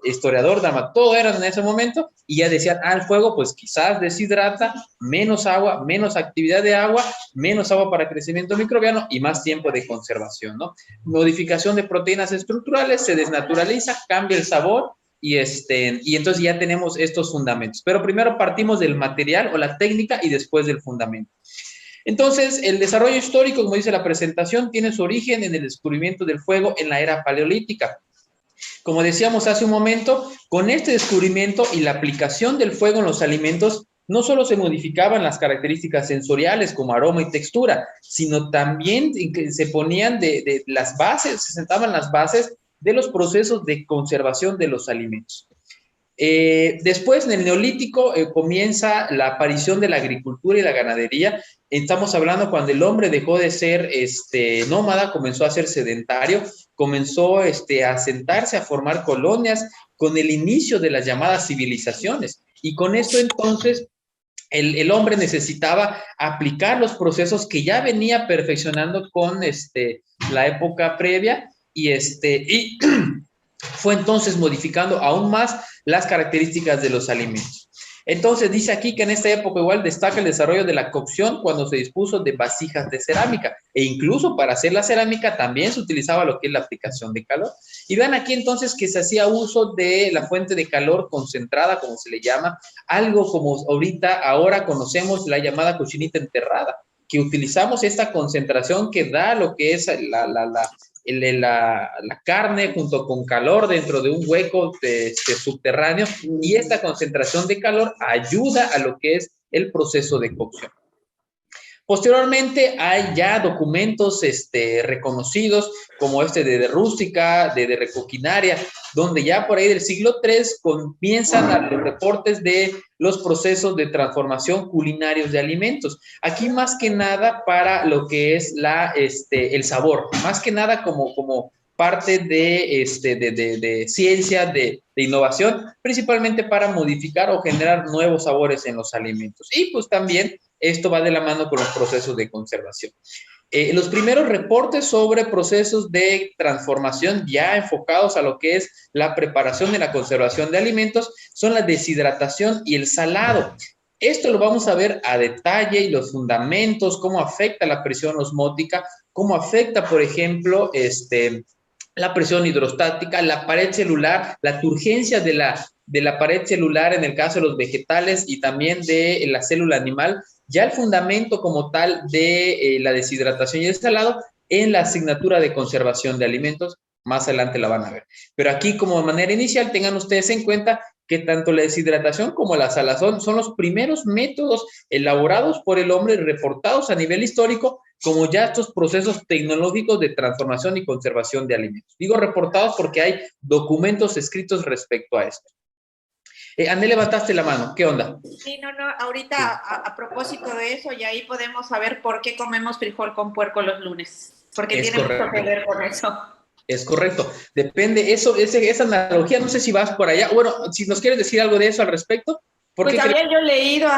historiador, dramaturgo, todo eran en ese momento, y ya decían, el fuego pues quizás deshidrata, menos agua, menos actividad de agua, menos agua para crecimiento microbiano y más tiempo de conservación, ¿no? Modificación de proteínas estructurales, se desnaturaliza, cambia el sabor, y entonces ya tenemos estos fundamentos. Pero primero partimos del material o la técnica y después del fundamento. Entonces, el desarrollo histórico, como dice la presentación, tiene su origen en el descubrimiento del fuego en la era paleolítica. Como decíamos hace un momento, con este descubrimiento y la aplicación del fuego en los alimentos, no solo se modificaban las características sensoriales como aroma y textura, sino también se ponían de las bases, se sentaban las bases de los procesos de conservación de los alimentos. Después, en el Neolítico, comienza la aparición de la agricultura y la ganadería. Estamos hablando cuando el hombre dejó de ser nómada, comenzó a ser sedentario, comenzó a asentarse, a formar colonias, con el inicio de las llamadas civilizaciones. Y con esto, entonces, el hombre necesitaba aplicar los procesos que ya venía perfeccionando con la época previa, y fue entonces modificando aún más las características de los alimentos. Entonces dice aquí que en esta época igual destaca el desarrollo de la cocción cuando se dispuso de vasijas de cerámica, e incluso para hacer la cerámica también se utilizaba lo que es la aplicación de calor. Y vean aquí entonces que se hacía uso de la fuente de calor concentrada, como se le llama, algo como ahora conocemos la llamada cochinita enterrada, que utilizamos esta concentración que da lo que es la carne junto con calor dentro de un hueco subterráneo, y esta concentración de calor ayuda a lo que es el proceso de cocción. Posteriormente hay ya documentos reconocidos como de Rústica, de Recoquinaria, donde ya por ahí del siglo III comienzan los reportes de los procesos de transformación culinarios de alimentos. Aquí más que nada para lo que es el sabor, más que nada como parte de ciencia, de innovación, principalmente para modificar o generar nuevos sabores en los alimentos. Y pues también esto va de la mano con los procesos de conservación. Los primeros reportes sobre procesos de transformación ya enfocados a lo que es la preparación y la conservación de alimentos son la deshidratación y el salado. Esto lo vamos a ver a detalle, y los fundamentos, cómo afecta la presión osmótica, cómo afecta, por ejemplo, la presión hidrostática, la pared celular, la turgencia de la pared celular en el caso de los vegetales y también de la célula animal, ya el fundamento como tal de la deshidratación y el salado en la asignatura de conservación de alimentos, más adelante la van a ver. Pero aquí, como de manera inicial, tengan ustedes en cuenta que tanto la deshidratación como la salazón son los primeros métodos elaborados por el hombre, reportados a nivel histórico, como ya estos procesos tecnológicos de transformación y conservación de alimentos. Digo reportados porque hay documentos escritos respecto a esto. André, levantaste la mano, ¿qué onda? Sí, no, ahorita sí. A propósito de eso, y ahí podemos saber por qué comemos frijol con puerco los lunes, porque tiene mucho que ver con eso. Es correcto, depende, esa analogía, no sé si vas por allá, bueno, si nos quieres decir algo de eso al respecto. Pues había yo leído,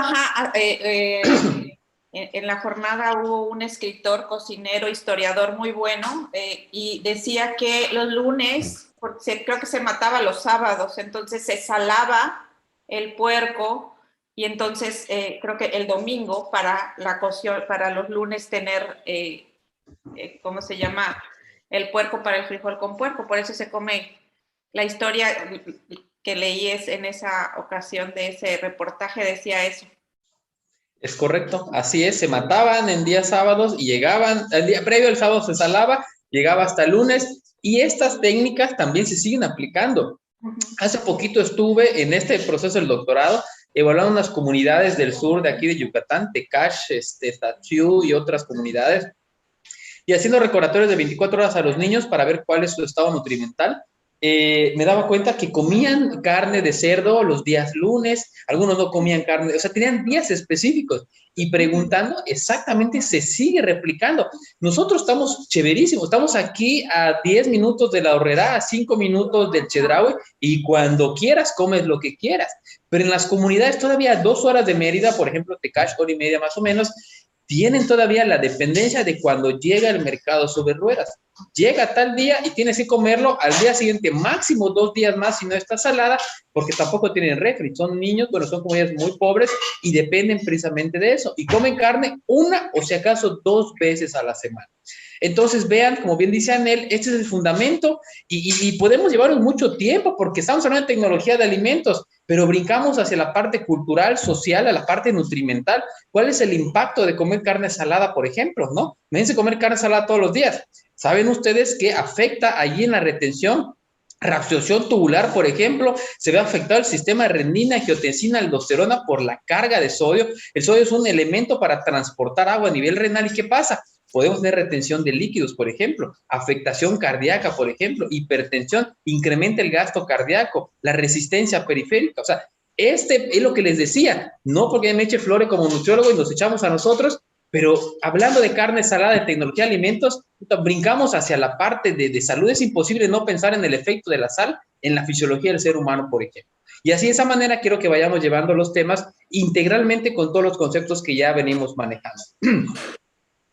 en la jornada hubo un escritor, cocinero, historiador muy bueno, y decía que los lunes, creo que se mataba los sábados, entonces se salaba el puerco, y entonces creo que el domingo para la cocción, para los lunes tener, ¿cómo se llama?, el puerco para el frijol con puerco. Por eso se come. La historia que leí en esa ocasión de ese reportaje decía eso. Es correcto, así es, se mataban en días sábados y llegaban, el día previo al sábado se salaba, llegaba hasta el lunes, y estas técnicas también se siguen aplicando. Hace poquito estuve en este proceso del doctorado evaluando unas comunidades del sur de aquí de Yucatán, Tecash, Tachiú y otras comunidades, y haciendo recordatorios de 24 horas a los niños para ver cuál es su estado nutrimental. Me daba cuenta que comían carne de cerdo los días lunes, algunos no comían carne, o sea, tenían días específicos, y preguntando exactamente se sigue replicando. Nosotros estamos chéverísimos, estamos aquí a 10 minutos de la Horrera, a 5 minutos del Chedraui, y cuando quieras comes lo que quieras, pero en las comunidades todavía 2 horas de Mérida, por ejemplo, Tecash, hora y media más o menos, tienen todavía la dependencia de cuando llega el mercado sobre ruedas. Llega tal día y tienes que comerlo al día siguiente, máximo 2 días más si no está salada, porque tampoco tienen refri. Son niños, bueno, son comunidades muy pobres y dependen precisamente de eso. Y comen carne una o si acaso 2 veces a la semana. Entonces, vean, como bien dice Anel, este es el fundamento y podemos llevarnos mucho tiempo porque estamos hablando de tecnología de alimentos, pero brincamos hacia la parte cultural, social, a la parte nutrimental. ¿Cuál es el impacto de comer carne salada, por ejemplo? ¿No? Imagínense comer carne salada todos los días. ¿Saben ustedes que afecta allí en la retención? Reabsorción tubular, por ejemplo, se ve afectado el sistema de renina, angiotensina, aldosterona por la carga de sodio. El sodio es un elemento para transportar agua a nivel renal. ¿Y qué pasa? Podemos tener retención de líquidos, por ejemplo, afectación cardíaca, por ejemplo, hipertensión, incrementa el gasto cardíaco, la resistencia periférica. O sea, este es lo que les decía, no porque me eche flores como nutriólogo y nos echamos a nosotros, pero hablando de carne salada, de tecnología de alimentos, brincamos hacia la parte de salud. Es imposible no pensar en el efecto de la sal en la fisiología del ser humano, por ejemplo. Y así de esa manera quiero que vayamos llevando los temas integralmente con todos los conceptos que ya venimos manejando.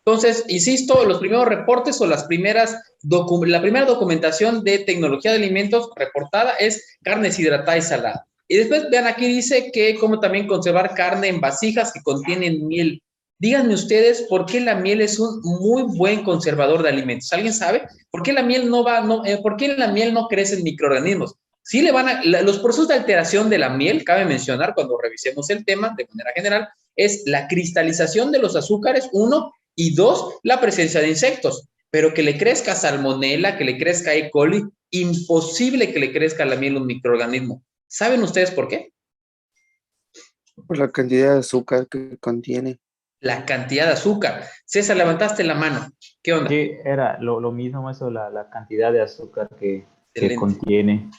Entonces, insisto, los primeros reportes o la primera documentación de tecnología de alimentos reportada es carne deshidratada y salada. Y después, vean, aquí dice que como también conservar carne en vasijas que contienen miel. Díganme ustedes por qué la miel es un muy buen conservador de alimentos. ¿Alguien sabe? ¿Por qué la miel por qué en la miel no crecen microorganismos? Sí los procesos de alteración de la miel, cabe mencionar cuando revisemos el tema de manera general, es la cristalización de los azúcares, uno, y dos, la presencia de insectos. Pero que le crezca salmonela, que le crezca E. coli, imposible que le crezca a la miel un microorganismo. ¿Saben ustedes por qué? Por la cantidad de azúcar que contiene. La cantidad de azúcar. César, levantaste la mano. ¿Qué onda? Sí, era lo mismo eso, la cantidad de azúcar que contiene.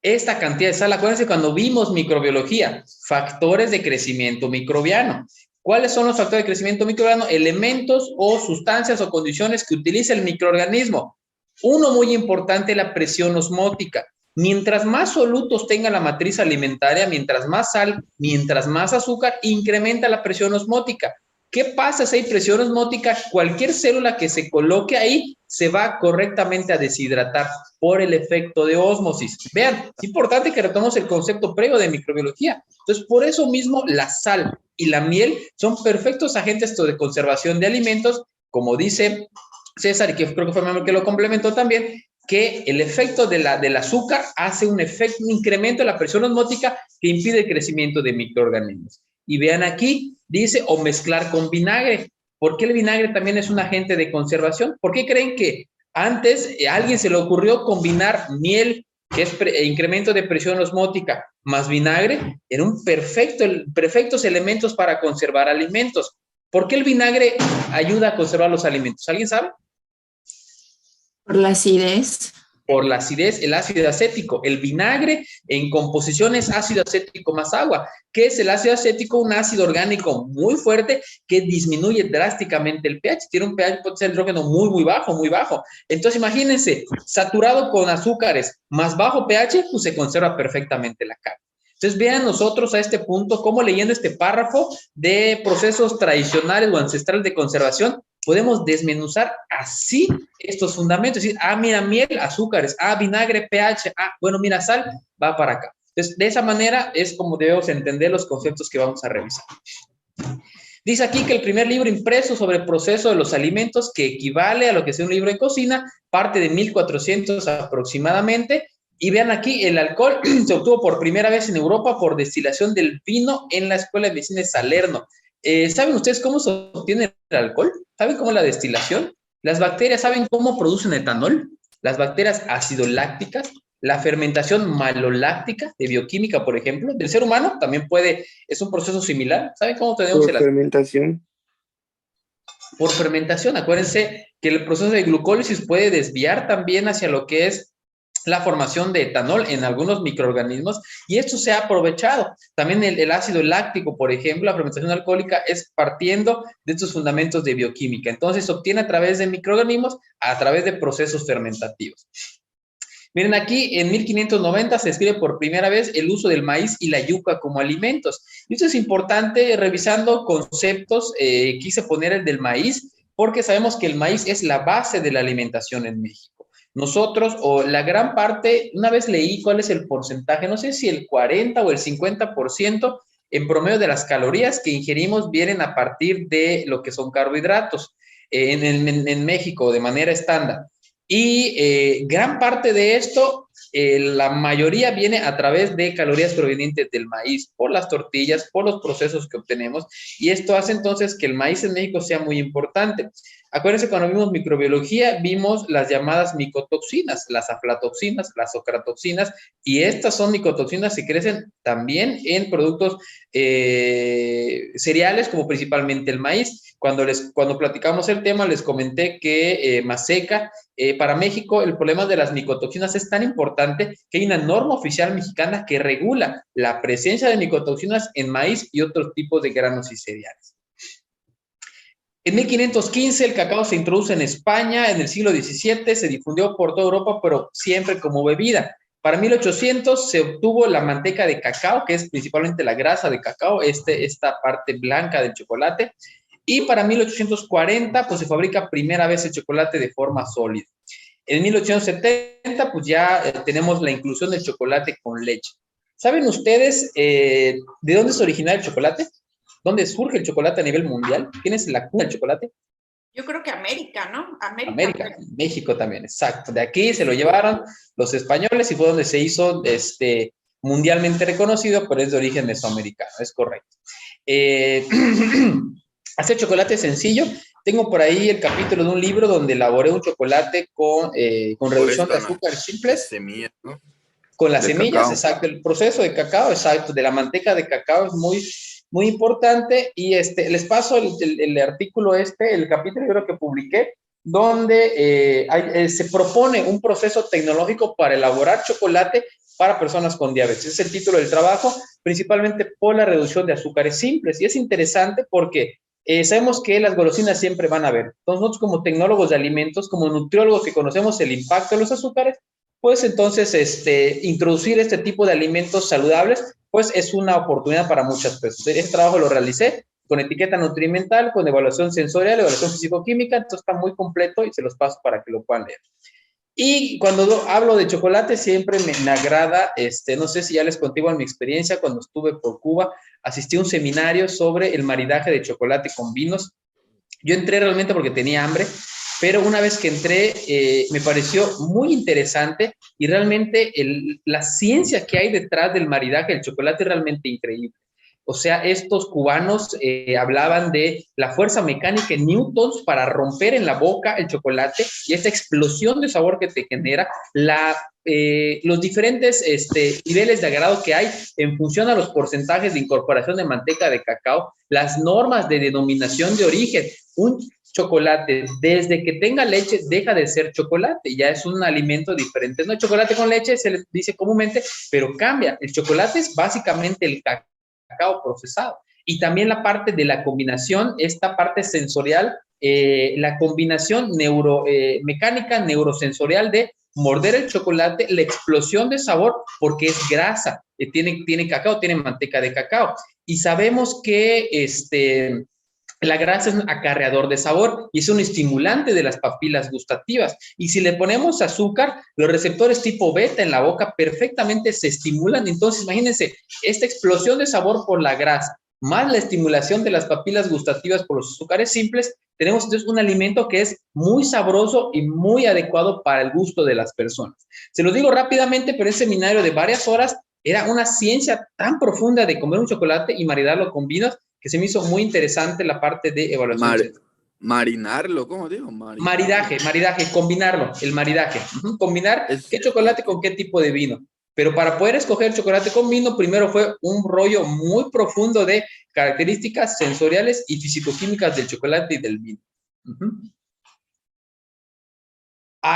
Esta cantidad de sal, acuérdense cuando vimos microbiología, factores de crecimiento microbiano. ¿Cuáles son los factores de crecimiento microbiano? Elementos o sustancias o condiciones que utiliza el microorganismo. Uno muy importante, la presión osmótica. Mientras más solutos tenga la matriz alimentaria, mientras más sal, mientras más azúcar, incrementa la presión osmótica. ¿Qué pasa si hay presión osmótica? Cualquier célula que se coloque ahí se va correctamente a deshidratar por el efecto de ósmosis. Vean, es importante que retomemos el concepto previo de microbiología. Entonces, por eso mismo la sal y la miel son perfectos agentes de conservación de alimentos, como dice César, y que creo que fue Manuel que lo complementó también, que el efecto del azúcar hace un incremento de la presión osmótica que impide el crecimiento de microorganismos. Y vean aquí, dice, o mezclar con vinagre. ¿Por qué el vinagre también es un agente de conservación? ¿Por qué creen que antes a alguien se le ocurrió combinar miel, que es incremento de presión osmótica, más vinagre? Eran perfectos elementos para conservar alimentos. ¿Por qué el vinagre ayuda a conservar los alimentos? ¿Alguien sabe? Por la acidez. Por la acidez, el ácido acético. El vinagre en composición es ácido acético más agua. ¿Qué es el ácido acético? Un ácido orgánico muy fuerte que disminuye drásticamente el pH. Tiene un pH, puede ser hidrógeno muy, muy bajo, muy bajo. Entonces, imagínense, saturado con azúcares más bajo pH, pues se conserva perfectamente la carne. Entonces, vean nosotros a este punto cómo leyendo este párrafo de procesos tradicionales o ancestrales de conservación, podemos desmenuzar así estos fundamentos. Es decir, mira, miel, azúcares, vinagre, pH, bueno, mira, sal, va para acá. Entonces, de esa manera es como debemos entender los conceptos que vamos a revisar. Dice aquí que el primer libro impreso sobre el proceso de los alimentos, que equivale a lo que es un libro de cocina, parte de 1400 aproximadamente. Y vean aquí, el alcohol se obtuvo por primera vez en Europa por destilación del vino en la Escuela de Medicina de Salerno. ¿Saben ustedes cómo se obtiene el alcohol? ¿Saben cómo es la destilación? Las bacterias, ¿saben cómo producen etanol? Las bacterias acidolácticas, la fermentación maloláctica de bioquímica, por ejemplo, del ser humano también es un proceso similar. ¿Saben cómo tenemos Por fermentación. Por fermentación, acuérdense que el proceso de glucólisis puede desviar también hacia lo que es la formación de etanol en algunos microorganismos y esto se ha aprovechado. También el ácido láctico, por ejemplo, la fermentación alcohólica es partiendo de estos fundamentos de bioquímica. Entonces, se obtiene a través de microorganismos, a través de procesos fermentativos. Miren, aquí en 1590 se describe por primera vez el uso del maíz y la yuca como alimentos. Y esto es importante, revisando conceptos, quise poner el del maíz, porque sabemos que el maíz es la base de la alimentación en México. Nosotros, o la gran parte, una vez leí cuál es el porcentaje, no sé si el 40 o el 50% en promedio de las calorías que ingerimos vienen a partir de lo que son carbohidratos en México de manera estándar. Y gran parte de esto, la mayoría viene a través de calorías provenientes del maíz, por las tortillas, por los procesos que obtenemos, y esto hace entonces que el maíz en México sea muy importante. Acuérdense, cuando vimos microbiología, vimos las llamadas micotoxinas, las aflatoxinas, las ocratoxinas, y estas son micotoxinas que crecen también en productos cereales, como principalmente el maíz. Cuando platicamos el tema, les comenté que Maseca, para México, el problema de las micotoxinas es tan importante que hay una norma oficial mexicana que regula la presencia de micotoxinas en maíz y otros tipos de granos y cereales. En 1515 el cacao se introduce en España, en el siglo XVII se difundió por toda Europa, pero siempre como bebida. Para 1800 se obtuvo la manteca de cacao, que es principalmente la grasa de cacao, esta parte blanca del chocolate, y para 1840 pues se fabrica primera vez el chocolate de forma sólida. En 1870 pues ya tenemos la inclusión del chocolate con leche. ¿Saben ustedes de dónde se origina el chocolate? ¿Dónde surge el chocolate a nivel mundial? ¿Quién es la cuna del chocolate? Yo creo que América, ¿no? América, México también, exacto. De aquí se lo llevaron los españoles y fue donde se hizo mundialmente reconocido, pero es de origen mesoamericano, es correcto. Hacer chocolate es sencillo. Tengo por ahí el capítulo de un libro donde elaboré un chocolate con reducción de azúcar simples. Semillas, ¿no? Con las De semillas, cacao. exacto. El proceso de cacao, exacto, de la manteca de cacao es muy importante. Y les paso el artículo el capítulo yo creo que publiqué, donde se propone un proceso tecnológico para elaborar chocolate para personas con diabetes. Ese es el título del trabajo, principalmente por la reducción de azúcares simples. Y es interesante porque sabemos que las golosinas siempre van a haber. Entonces, nosotros como tecnólogos de alimentos, como nutriólogos que conocemos el impacto de los azúcares, pues entonces introducir este tipo de alimentos saludables, pues es una oportunidad para muchas personas. Este trabajo lo realicé con etiqueta nutrimental, con evaluación sensorial, evaluación físico-química, entonces está muy completo y se los paso para que lo puedan leer. Y cuando hablo de chocolate siempre me agrada, no sé si ya les conté en mi experiencia cuando estuve por Cuba, asistí a un seminario sobre el maridaje de chocolate con vinos. Yo entré realmente porque tenía hambre, pero una vez que entré me pareció muy interesante y realmente la ciencia que hay detrás del maridaje del chocolate es realmente increíble. O sea, estos cubanos hablaban de la fuerza mecánica en newtons para romper en la boca el chocolate y esta explosión de sabor que te genera, los diferentes niveles de agrado que hay en función a los porcentajes de incorporación de manteca de cacao, las normas de denominación de origen. Un chocolate, desde que tenga leche, deja de ser chocolate, ya es un alimento diferente. No, chocolate con leche se les dice comúnmente, pero cambia. El chocolate es básicamente el cacao procesado. Y también la parte de la combinación, esta parte sensorial, la combinación mecánica, neurosensorial de morder el chocolate, la explosión de sabor, porque es grasa, tiene cacao, tiene manteca de cacao. Y sabemos que la grasa es un acarreador de sabor y es un estimulante de las papilas gustativas. Y si le ponemos azúcar, los receptores tipo beta en la boca perfectamente se estimulan. Entonces, imagínense, esta explosión de sabor por la grasa, más la estimulación de las papilas gustativas por los azúcares simples, tenemos entonces un alimento que es muy sabroso y muy adecuado para el gusto de las personas. Se los digo rápidamente, pero ese seminario de varias horas era una ciencia tan profunda de comer un chocolate y maridarlo con vinos que se me hizo muy interesante la parte de evaluación. Marinarlo, ¿cómo digo? Maridaje, combinarlo, el maridaje. Combinar qué chocolate con qué tipo de vino. Pero para poder escoger chocolate con vino, primero fue un rollo muy profundo de características sensoriales y fisicoquímicas del chocolate y del vino.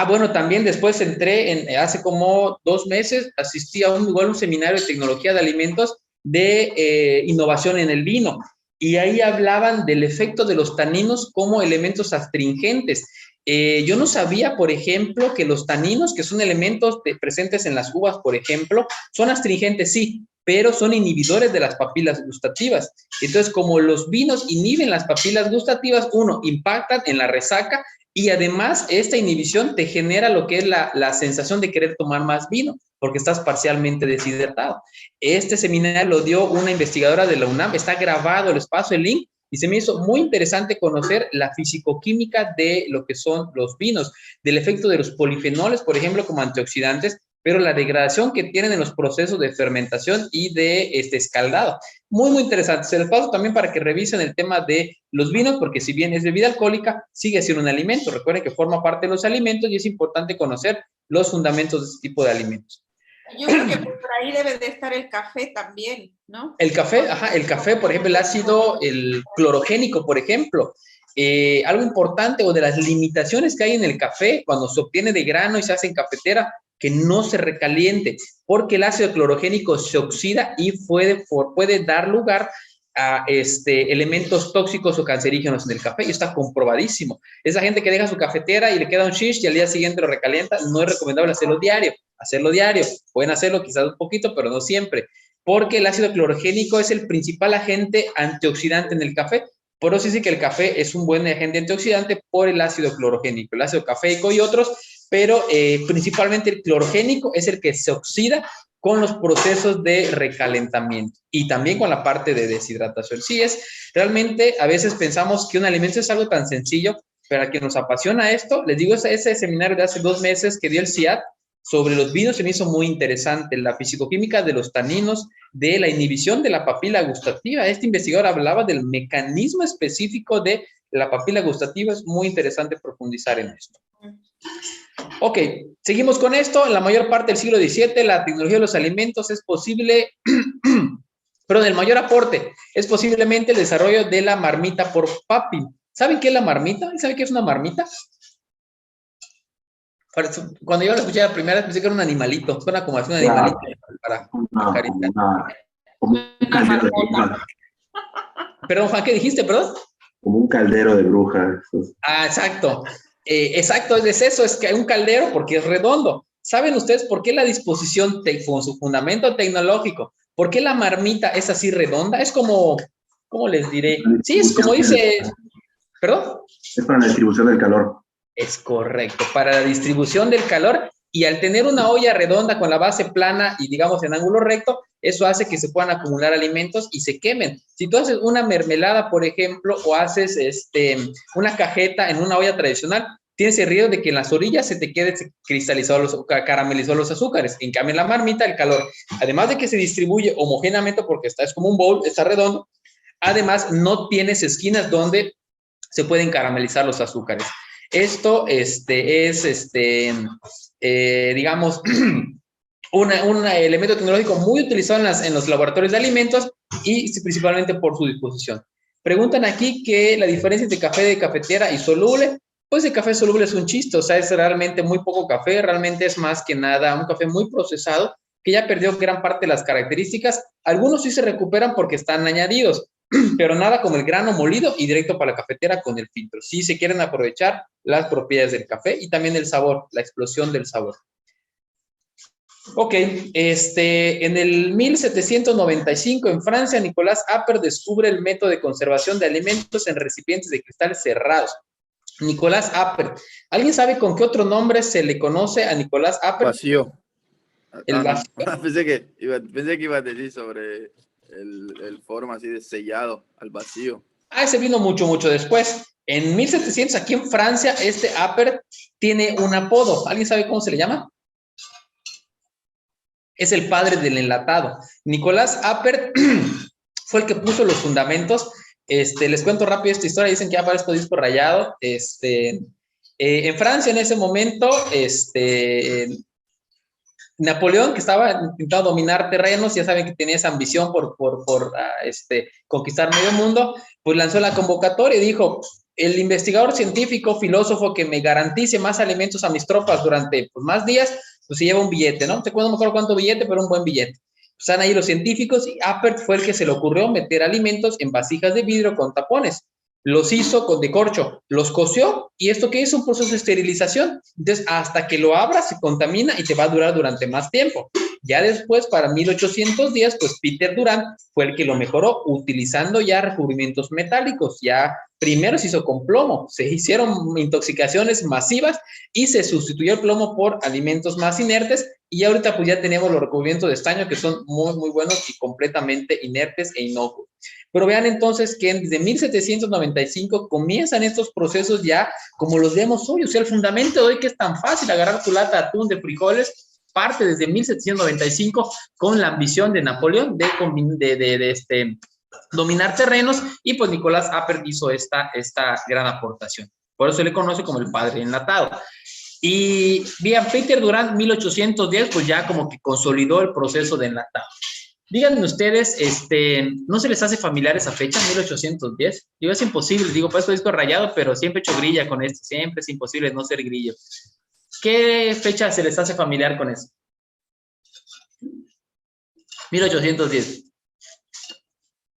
Bueno, también después entré hace como 2 meses, asistí a un seminario de tecnología de alimentos de innovación en el vino. y ahí hablaban del efecto de los taninos como elementos astringentes. Yo no sabía, por ejemplo, que los taninos, que son elementos presentes en las uvas, por ejemplo, son astringentes, sí, pero son inhibidores de las papilas gustativas. Entonces, como los vinos inhiben las papilas gustativas, uno, impactan en la resaca y además esta inhibición te genera lo que es la sensación de querer tomar más vino, porque estás parcialmente deshidratado. Este seminario lo dio una investigadora de la UNAM, está grabado, les paso el link, y se me hizo muy interesante conocer la fisicoquímica de lo que son los vinos, del efecto de los polifenoles, por ejemplo, como antioxidantes, pero la degradación que tienen en los procesos de fermentación y de escaldado. Muy, muy interesante. Se les paso también para que revisen el tema de los vinos, porque si bien es bebida alcohólica, sigue siendo un alimento. Recuerden que forma parte de los alimentos y es importante conocer los fundamentos de este tipo de alimentos. Yo creo que por ahí debe de estar el café también, ¿no? El café, ajá, el café, por ejemplo, el ácido, el clorogénico, por ejemplo. Algo importante o de las limitaciones que hay en el café cuando se obtiene de grano y se hace en cafetera, que no se recaliente, porque el ácido clorogénico se oxida y puede dar lugar a elementos tóxicos o cancerígenos en el café, y está comprobadísimo. Esa gente que deja su cafetera y le queda un shish y al día siguiente lo recalienta, no es recomendable hacerlo diario. Pueden hacerlo quizás un poquito, pero no siempre, porque el ácido clorogénico es el principal agente antioxidante en el café. Por eso dice que el café es un buen agente antioxidante por el ácido clorogénico, el ácido cafeico y otros, pero principalmente el clorogénico es el que se oxida con los procesos de recalentamiento y también con la parte de deshidratación. Sí, realmente a veces pensamos que un alimento es algo tan sencillo, pero a quien nos apasiona esto, les digo, ese seminario de hace 2 meses que dio el CIAT sobre los vinos se me hizo muy interesante, la fisicoquímica de los taninos, de la inhibición de la papila gustativa. Este investigador hablaba del mecanismo específico de la papila gustativa, es muy interesante profundizar en esto. Ok, seguimos con esto. En la mayor parte del siglo XVII, la tecnología de los alimentos es posible, perdón, el mayor aporte es posiblemente el desarrollo de la marmita por Papin. ¿Saben qué es la marmita? ¿Saben qué es una marmita? Cuando yo la escuché la primera vez pensé que era un animalito, suena como así un animalito para como un caldero de brujas. Perdón, Juan, ¿qué dijiste, perdón? Como un caldero de brujas. Ah, exacto. Exacto, es eso, es que hay un caldero porque es redondo. ¿Saben ustedes por qué la disposición con su fundamento tecnológico? ¿Por qué la marmita es así redonda? Es como, ¿cómo les diré? Sí, es como dice, ¿perdón? Es para la distribución del calor. Es correcto, para la distribución del calor, y al tener una olla redonda con la base plana y digamos en ángulo recto, eso hace que se puedan acumular alimentos y se quemen. Si tú haces una mermelada, por ejemplo, o haces una cajeta en una olla tradicional, tienes el riesgo de que en las orillas se te quede cristalizado, caramelizado los azúcares. En cambio, en la marmita, el calor, además de que se distribuye homogéneamente porque es como un bowl, está redondo, además no tienes esquinas donde se pueden caramelizar los azúcares. Esto digamos, un elemento tecnológico muy utilizado en los laboratorios de alimentos y principalmente por su disposición. Preguntan aquí que la diferencia entre café de cafetera y soluble. Pues el café soluble es un chiste, o sea, es realmente muy poco café, realmente es más que nada un café muy procesado que ya perdió gran parte de las características. Algunos sí se recuperan porque están añadidos, pero nada como el grano molido y directo para la cafetera con el filtro. Sí se quieren aprovechar las propiedades del café y también el sabor, la explosión del sabor. Ok, en el 1795 en Francia, Nicolas Appert descubre el método de conservación de alimentos en recipientes de cristal cerrados. Nicolas Appert. ¿Alguien sabe con qué otro nombre se le conoce a Nicolas Appert? Vacío. El vacío. Pensé que iba a decir sobre el forma así de sellado al vacío. Ese vino mucho, mucho después. En 1700, aquí en Francia, Appert tiene un apodo. ¿Alguien sabe cómo se le llama? Es el padre del enlatado. Nicolas Appert fue el que puso los fundamentos. Les cuento rápido esta historia. Dicen que ya parezco disco rayado. En Francia, en ese momento, Napoleón, que estaba intentando dominar terrenos, ya saben que tenía esa ambición por conquistar medio mundo, pues lanzó la convocatoria y dijo: el investigador científico, filósofo que me garantice más alimentos a mis tropas durante más días, pues se lleva un billete, ¿no? No me acuerdo cuánto billete, pero un buen billete. Están ahí los científicos y Appert fue el que se le ocurrió meter alimentos en vasijas de vidrio con tapones. Los hizo de corcho, los coció y esto que es un proceso de esterilización. Entonces, hasta que lo abras se contamina y te va a durar durante más tiempo. Ya después, para 1810, pues Peter Durand fue el que lo mejoró utilizando ya recubrimientos metálicos. Ya primero se hizo con plomo, se hicieron intoxicaciones masivas y se sustituyó el plomo por alimentos más inertes y ahorita pues ya tenemos los recubrimientos de estaño que son muy, muy buenos y completamente inertes e inocuos. Pero vean entonces que desde 1795 comienzan estos procesos ya como los vemos hoy. O sea, el fundamento de hoy que es tan fácil agarrar tu lata de atún, de frijoles, parte desde 1795 con la ambición de Napoleón de dominar terrenos y pues Nicolás Appert hizo esta gran aportación. Por eso se le conoce como el padre enlatado. Y bien, Peter Durand, 1810, pues ya como que consolidó el proceso de enlatado. Díganme ustedes, ¿no se les hace familiar esa fecha, 1810? Digo, es imposible, digo, pues esto disco rayado, pero siempre he hecho grilla con esto, siempre es imposible no ser grillo. ¿Qué fecha se les hace familiar con eso? 1810.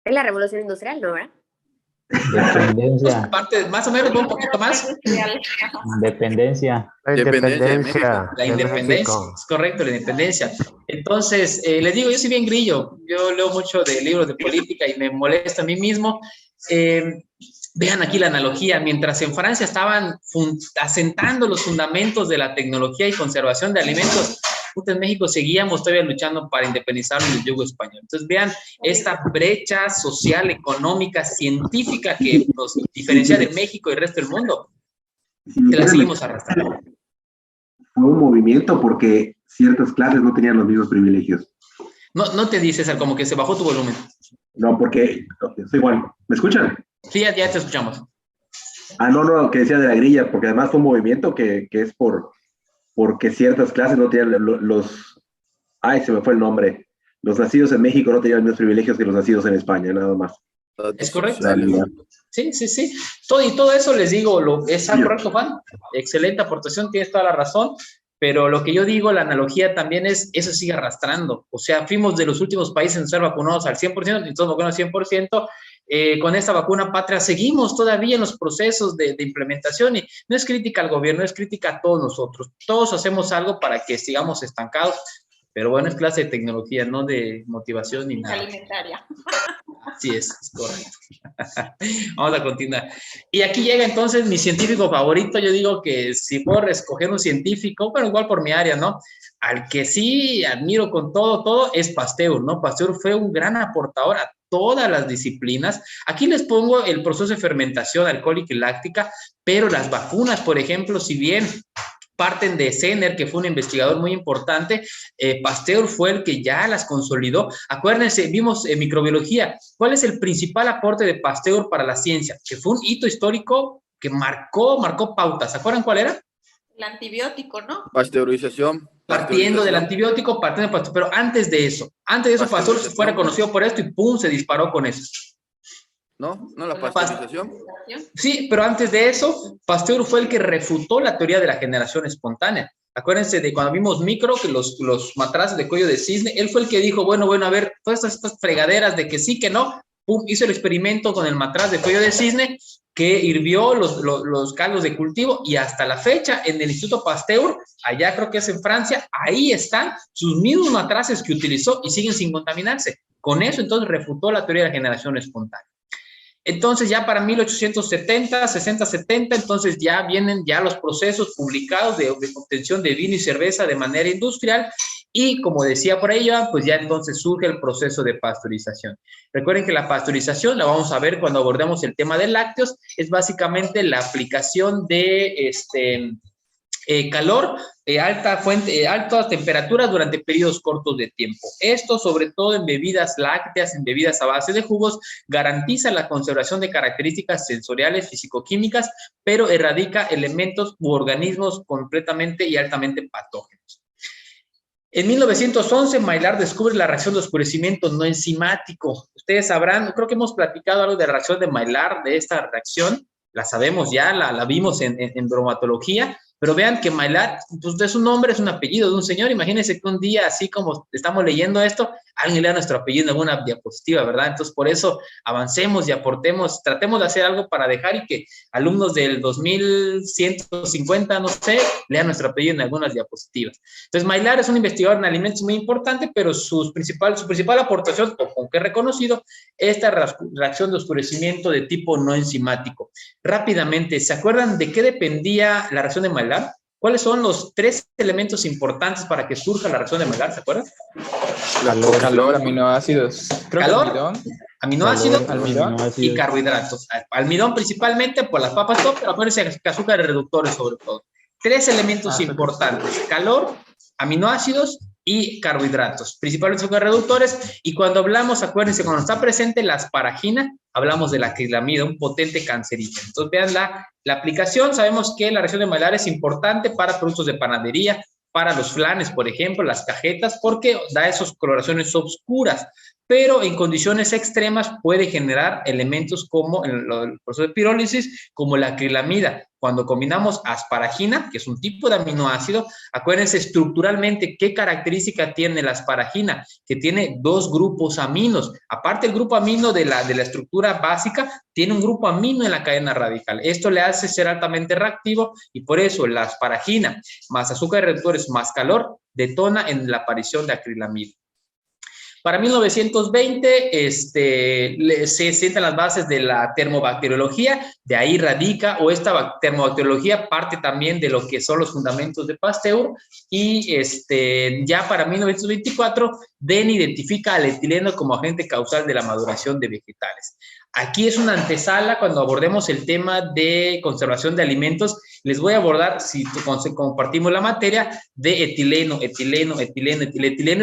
Es la revolución industrial, ¿no, verdad? Dependencia. Parte, más o menos, un poquito más. Independencia. La independencia. La de independencia, México. es correcto, la independencia. Entonces, les digo, yo soy bien grillo, yo leo mucho de libros de política y me molesta a mí mismo. Vean aquí la analogía, mientras en Francia estaban asentando los fundamentos de la tecnología y conservación de alimentos, en México seguíamos todavía luchando para independizarnos del yugo español. Entonces vean esta brecha social, económica, científica que nos diferencia de México y el resto del mundo. Que la seguimos arrastrando. Fue un movimiento porque ciertas clases no tenían los mismos privilegios. No te dices, César, como que se bajó tu volumen. No, porque es igual. ¿Me escuchan? Sí, ya te escuchamos. No, que decía de la grilla, porque además fue un movimiento que es porque ciertas clases no tenían se me fue el nombre. Los nacidos en México no tenían los mismos privilegios que los nacidos en España, nada más. Es correcto. Sí. Todo eso les digo, ¿es correcto, Juan? Excelente aportación, tienes toda la razón. Pero lo que yo digo, la analogía también es, eso sigue arrastrando. O sea, fuimos de los últimos países en ser vacunados al 100%, y todos vacunados al 100%. Con esta vacuna patria seguimos todavía en los procesos de implementación y no es crítica al gobierno, es crítica a todos nosotros. Todos hacemos algo para que sigamos estancados, pero bueno, es clase de tecnología, no de motivación ni nada. Alimentaria. Así es correcto. Vamos a continuar. Y aquí llega entonces mi científico favorito. Yo digo que si puedo escoger un científico, bueno, igual por mi área, ¿no? Al que sí admiro con todo es Pasteur, ¿no? Pasteur fue un gran aportador a todas las disciplinas. Aquí les pongo el proceso de fermentación alcohólica y láctica, pero las vacunas, por ejemplo, si bien parten de Senner, que fue un investigador muy importante, Pasteur fue el que ya las consolidó. Acuérdense, vimos microbiología. ¿Cuál es el principal aporte de Pasteur para la ciencia? Que fue un hito histórico que marcó pautas. ¿Se acuerdan cuál era? El antibiótico, ¿no? Pasteurización. Partiendo del antibiótico, pero antes de eso Pasteur fue reconocido por esto y ¡pum! Se disparó con eso. ¿No? ¿La pasteurización? Sí, pero antes de eso, Pasteur fue el que refutó la teoría de la generación espontánea. Acuérdense de cuando vimos micro, que los matraces de cuello de cisne, él fue el que dijo, bueno, a ver, todas estas fregaderas de que sí, que no, pum, hizo el experimento con el matraz de cuello de cisne, que hirvió los caldos de cultivo y hasta la fecha en el Instituto Pasteur, allá creo que es en Francia, ahí están sus mismos matraces que utilizó y siguen sin contaminarse. Con eso entonces refutó la teoría de la generación espontánea. Entonces ya para 1870, 60, 70, entonces ya vienen ya los procesos publicados de obtención de vino y cerveza de manera industrial y como decía por ahí, pues ya entonces surge el proceso de pasteurización. Recuerden que la pasteurización la vamos a ver cuando abordemos el tema de lácteos, es básicamente la aplicación de calor, alta temperatura durante periodos cortos de tiempo. Esto, sobre todo en bebidas lácteas, en bebidas a base de jugos, garantiza la conservación de características sensoriales, físico-químicas, pero erradica elementos u organismos completamente y altamente patógenos. En 1911, Maillard descubre la reacción de oscurecimiento no enzimático. Ustedes sabrán, creo que hemos platicado algo de la reacción de Maillard, de esta reacción, la sabemos ya, la vimos en bromatología, pero vean que Maillard, pues es un nombre, es un apellido de un señor. Imagínense que un día, así como estamos leyendo esto, alguien lea nuestro apellido en alguna diapositiva, ¿verdad? Entonces, por eso avancemos y aportemos, tratemos de hacer algo para dejar y que alumnos del 2150, no sé, lean nuestro apellido en algunas diapositivas. Entonces, Maillard es un investigador en alimentos muy importante, pero su principal aportación, o con que es reconocido, esta reacción de oscurecimiento de tipo no enzimático. Rápidamente, ¿se acuerdan de qué dependía la reacción de Maillard? ¿Cuáles son los 3 elementos importantes para que surja la reacción de Maillard? ¿Se acuerdan? Calor, aminoácidos. Calor, aminoácidos, almidón y carbohidratos. Almidón principalmente por las papas top, pero acuérdense que azúcares reductores sobre todo. 3 elementos importantes: calor, aminoácidos y carbohidratos, principalmente azúcares reductores. Y cuando hablamos, acuérdense, cuando está presente la asparagina, hablamos de la acrilamida, un potente cancerígeno. Entonces, vean la aplicación. Sabemos que la reacción de Maillard es importante para productos de panadería, para los flanes, por ejemplo, las cajetas, porque da esas coloraciones oscuras, pero en condiciones extremas puede generar elementos como en el proceso de pirólisis, como la acrilamida. Cuando combinamos asparagina, que es un tipo de aminoácido, acuérdense estructuralmente qué característica tiene la asparagina, que tiene 2 grupos aminos. Aparte, el grupo amino de la estructura básica, tiene un grupo amino en la cadena radical. Esto le hace ser altamente reactivo y por eso la asparagina más azúcares reductores más calor detona en la aparición de acrilamida. Para 1920 se sientan las bases de la termobacteriología, de ahí radica, o esta termobacteriología parte también de lo que son los fundamentos de Pasteur, y ya para 1924 Den identifica al etileno como agente causal de la maduración de vegetales. Aquí es una antesala cuando abordemos el tema de conservación de alimentos. Les voy a abordar, si compartimos la materia, de etileno. Etileno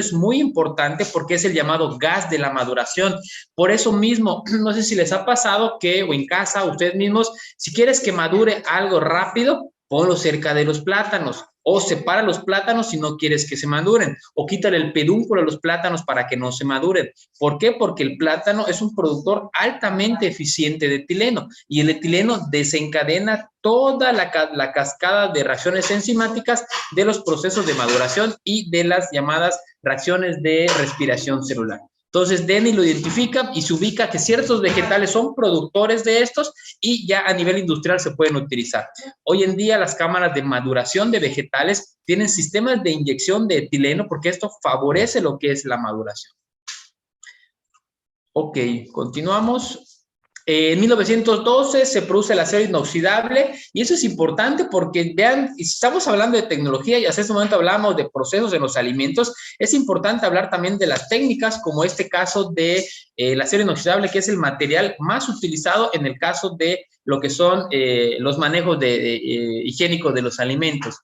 es muy importante porque es el llamado gas de la maduración. Por eso mismo, no sé si les ha pasado que, o en casa, ustedes mismos, si quieres que madure algo rápido, ponlo cerca de los plátanos, o separa los plátanos si no quieres que se maduren, o quítale el pedúnculo a los plátanos para que no se maduren. ¿Por qué? Porque el plátano es un productor altamente eficiente de etileno, y el etileno desencadena toda la cascada de reacciones enzimáticas de los procesos de maduración y de las llamadas reacciones de respiración celular. Entonces, Denny lo identifica y se ubica que ciertos vegetales son productores de estos y ya a nivel industrial se pueden utilizar. Hoy en día las cámaras de maduración de vegetales tienen sistemas de inyección de etileno porque esto favorece lo que es la maduración. Ok, continuamos. En 1912 se produce el acero inoxidable y eso es importante porque vean, si estamos hablando de tecnología y hasta este momento hablamos de procesos en los alimentos, es importante hablar también de las técnicas como este caso de el acero inoxidable, que es el material más utilizado en el caso de lo que son los manejos higiénicos de los alimentos.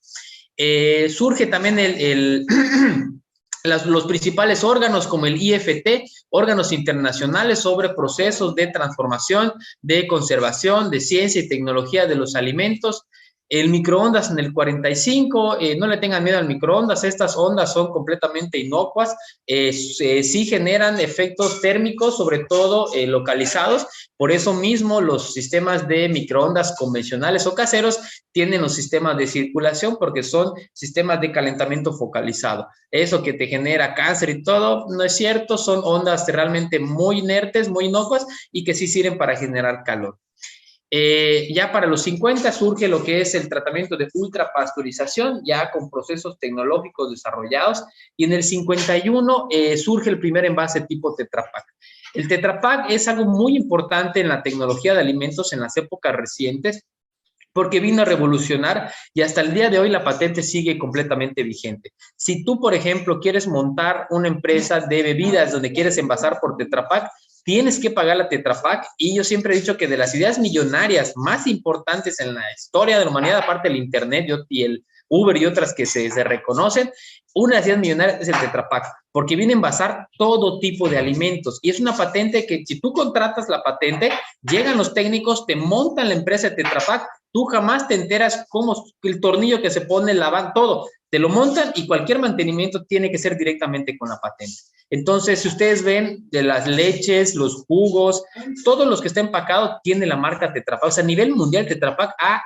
Surge también los principales órganos como el IFT, órganos internacionales sobre procesos de transformación, de conservación, de ciencia y tecnología de los alimentos. El microondas en el 45, no le tengan miedo al microondas, estas ondas son completamente inocuas, sí generan efectos térmicos, sobre todo localizados, por eso mismo los sistemas de microondas convencionales o caseros tienen los sistemas de circulación porque son sistemas de calentamiento focalizado. Eso que te genera cáncer y todo, no es cierto, son ondas realmente muy inertes, muy inocuas y que sí sirven para generar calor. Ya para los 50 surge lo que es el tratamiento de ultrapasteurización, ya con procesos tecnológicos desarrollados, y en el 51 surge el primer envase tipo Tetra Pak. El Tetra Pak es algo muy importante en la tecnología de alimentos en las épocas recientes, porque vino a revolucionar y hasta el día de hoy la patente sigue completamente vigente. Si tú, por ejemplo, quieres montar una empresa de bebidas donde quieres envasar por Tetra Pak, tienes que pagar la Tetra Pak, y yo siempre he dicho que de las ideas millonarias más importantes en la historia de la humanidad, aparte del Internet y el Uber y otras que se reconocen, una de las ideas millonarias es el Tetra Pak, porque viene a envasar todo tipo de alimentos, y es una patente que si tú contratas la patente, llegan los técnicos, te montan la empresa de Tetra Pak, tú jamás te enteras cómo el tornillo que se pone, la van, todo, te lo montan y cualquier mantenimiento tiene que ser directamente con la patente. Entonces, si ustedes ven de las leches, los jugos, todos los que está empacado tiene la marca Tetra Pak. O sea, a nivel mundial Tetra Pak ha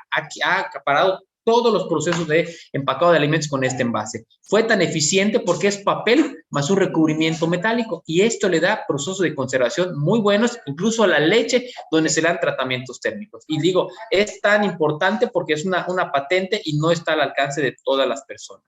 acaparado todos los procesos de empacado de alimentos con este envase. Fue tan eficiente porque es papel más un recubrimiento metálico y esto le da procesos de conservación muy buenos, incluso a la leche donde se le dan tratamientos térmicos. Y digo, es tan importante porque es una patente y no está al alcance de todas las personas.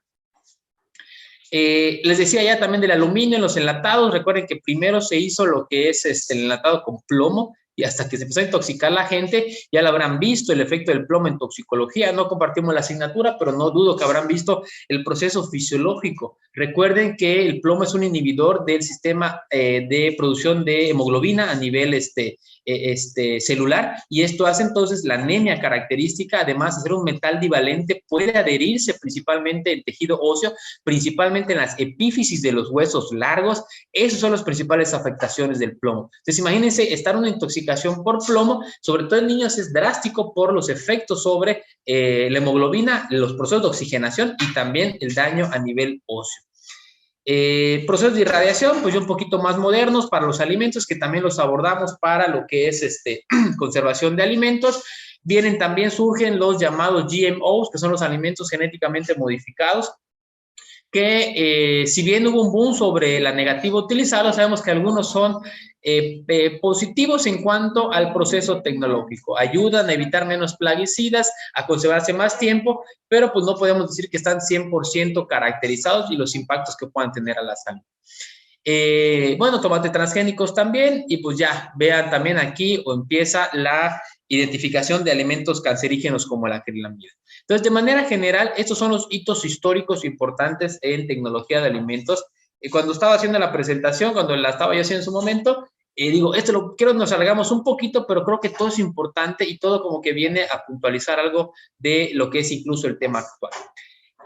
Les decía ya también del aluminio en los enlatados. Recuerden que primero se hizo lo que es el enlatado con plomo y hasta que se empezó a intoxicar la gente, ya lo habrán visto el efecto del plomo en toxicología. No compartimos la asignatura, pero no dudo que habrán visto el proceso fisiológico. Recuerden que el plomo es un inhibidor del sistema de producción de hemoglobina a nivel celular, y esto hace entonces la anemia característica. Además de ser un metal divalente, puede adherirse principalmente en tejido óseo, principalmente en las epífisis de los huesos largos. Esas son las principales afectaciones del plomo. Entonces imagínense estar una intoxicación por plomo, sobre todo en niños es drástico por los efectos sobre la hemoglobina, los procesos de oxigenación y también el daño a nivel óseo. Procesos de irradiación, pues ya un poquito más modernos para los alimentos, que también los abordamos para lo que es conservación de alimentos. Vienen también, surgen los llamados GMOs, que son los alimentos genéticamente modificados, que si bien hubo un boom sobre la negativa utilizarlo, sabemos que algunos son positivos en cuanto al proceso tecnológico. Ayudan a evitar menos plaguicidas, a conservarse más tiempo, pero pues no podemos decir que están 100% caracterizados y los impactos que puedan tener a la salud. Bueno, tomates transgénicos también, y pues ya, vean también aquí o empieza la identificación de alimentos cancerígenos como la acrilamida. Entonces, de manera general, estos son los hitos históricos importantes en tecnología de alimentos. Cuando estaba haciendo la presentación, cuando la estaba yo haciendo en su momento, digo, quiero que nos salgamos un poquito, pero creo que todo es importante y todo como que viene a puntualizar algo de lo que es incluso el tema actual.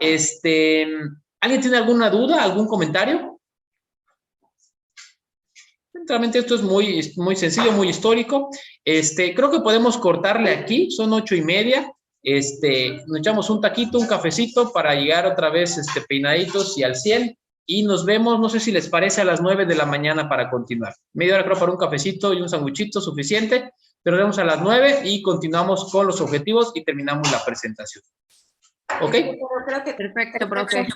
¿Alguien tiene alguna duda, algún comentario? Realmente esto es muy sencillo, muy histórico. Creo que podemos cortarle aquí, son 8:30. Nos echamos un taquito, un cafecito para llegar otra vez peinaditos y al 100. Y nos vemos, no sé si les parece, a las 9 de la mañana para continuar. Media hora creo para un cafecito y un sanguchito suficiente, pero nos vemos a las 9 y continuamos con los objetivos y terminamos la presentación. ¿Ok? Creo que perfecto, profe.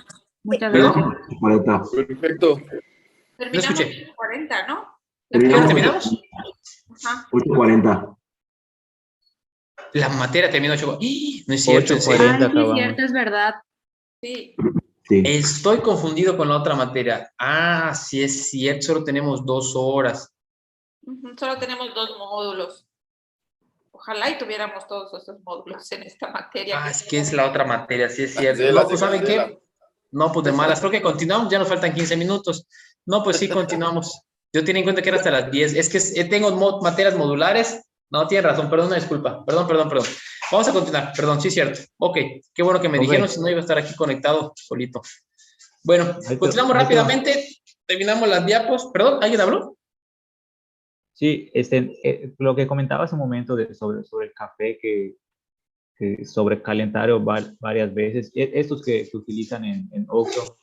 Muchas gracias. 40. Perfecto. Terminamos escuché. en 40, ¿no? ¿Terminamos? Ajá. 8:40. La materia terminó 8. No es cierto. 8:40 Sí, es acabamos. cierto, es verdad. Sí. Sí. Estoy confundido con la otra materia. Sí es cierto, solo tenemos 2 horas. Solo tenemos 2 módulos. Ojalá y tuviéramos todos esos módulos en esta materia. Es que es la otra materia, sí es cierto. Cancela, No, pues ¿saben cancela. qué? No, pues de malas. Creo que continuamos, ya nos faltan 15 minutos. No, pues sí, continuamos. Yo tenía en cuenta que era hasta las 10. Es que tengo materias modulares. No, tienen razón, perdón, una disculpa. Perdón. Vamos a continuar, perdón, sí es cierto. Ok, qué bueno que me dijeron, si no iba a estar aquí conectado solito. Bueno, continuamos rápidamente, terminamos las diapos. Perdón, ¿alguien habló? Sí, lo que comentaba hace un momento sobre el café que sobrecalentaron varias veces, estos que utilizan en OXXO,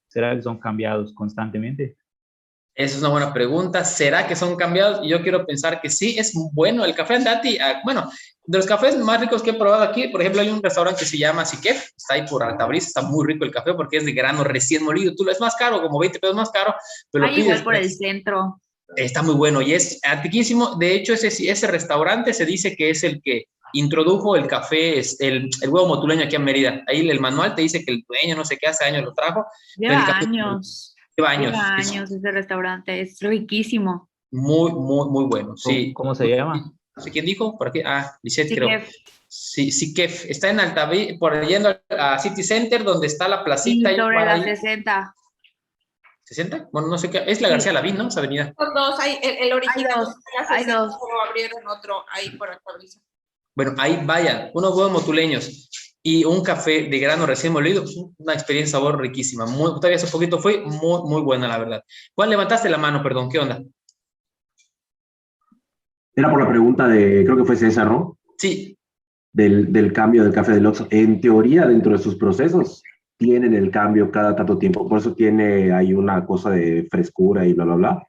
¿será que son cambiados constantemente? Esa es una buena pregunta. ¿Será que son cambiados? Yo quiero pensar que sí, es bueno. El café Andati, bueno, de los cafés más ricos que he probado aquí, por ejemplo, hay un restaurante que se llama Sikef, está ahí por Altabrisa, está muy rico el café porque es de grano recién molido. Es más caro, como 20 pesos más caro, pero lo pides, igual por el centro. Está muy bueno y es antiquísimo. De hecho, ese restaurante se dice que es el que introdujo el café, el huevo motuleño aquí en Mérida. Ahí el manual te dice que el dueño, no sé qué, hace años lo trajo. Lleva años. Lleva años ese restaurante, es riquísimo. Muy bueno, sí. ¿Cómo se llama? No sé quién dijo, por aquí, Lisette Sikef. creo. Sí, Sikef. Está en Altabrisa, por yendo a City Center, donde está la placita. Sí, sobre la ahí. 60. ¿60? Bueno, no sé qué, es la García Lavín, ¿no? Esa avenida. Son 2, hay el original. Hay dos. Luego abrieron otro ahí por Altabrisa. Bueno, ahí vayan, unos huevos motuleños y un café de grano recién molido, una experiencia sabor riquísima. Todavía hace poquito fue muy buena, la verdad. ¿Cuál levantaste la mano, perdón? ¿Qué onda? Era por la pregunta de, creo que fue César, ¿no? Sí. Del cambio del café del OXXO. En teoría, dentro de sus procesos, tienen el cambio cada tanto tiempo. Por eso hay una cosa de frescura y bla, bla, bla.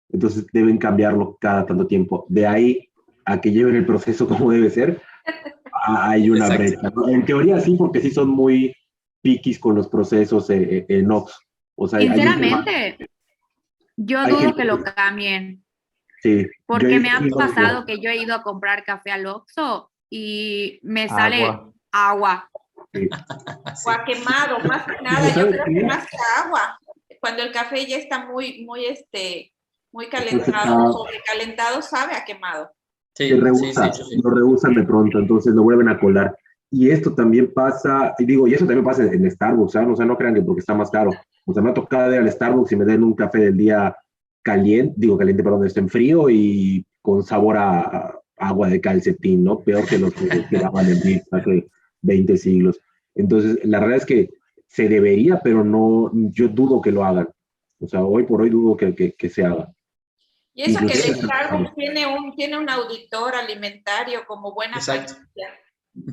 Entonces, deben cambiarlo cada tanto tiempo. De ahí a que lleven el proceso como debe ser, hay una Exacto. brecha, ¿no? En teoría sí, porque sí son muy piquis con los procesos en Ox. O sea, hay un tema, Sinceramente, yo hay dudo gente que lo que, cambien, sí, yo porque he me ha visto pasado que yo he ido a comprar café al Oxxo y me sale Agua. agua. sí. O a quemado, más que nada, Pero yo ¿sabes creo que qué? más que agua. Cuando el café ya está muy Entonces calentado, sobrecalentado, sabe a quemado. se Sí, sí, rehúsa, sí, sí, sí. lo rehusan de pronto, entonces lo vuelven a colar. Y esto también pasa, y digo, y eso también pasa en Starbucks, ¿sabes? O sea, no crean que porque está más caro. O sea, me ha tocado ir al Starbucks y me den un café del día caliente, perdón, está en frío y con sabor a agua de calcetín, ¿no? Peor que los que daban en Ritz hace 20 siglos. Entonces, la verdad es que se debería, pero no, yo dudo que lo hagan. O sea, hoy por hoy dudo que se haga. Y eso que Inclusive, el Starbucks tiene un auditor alimentario como buena Exacto. franquicia.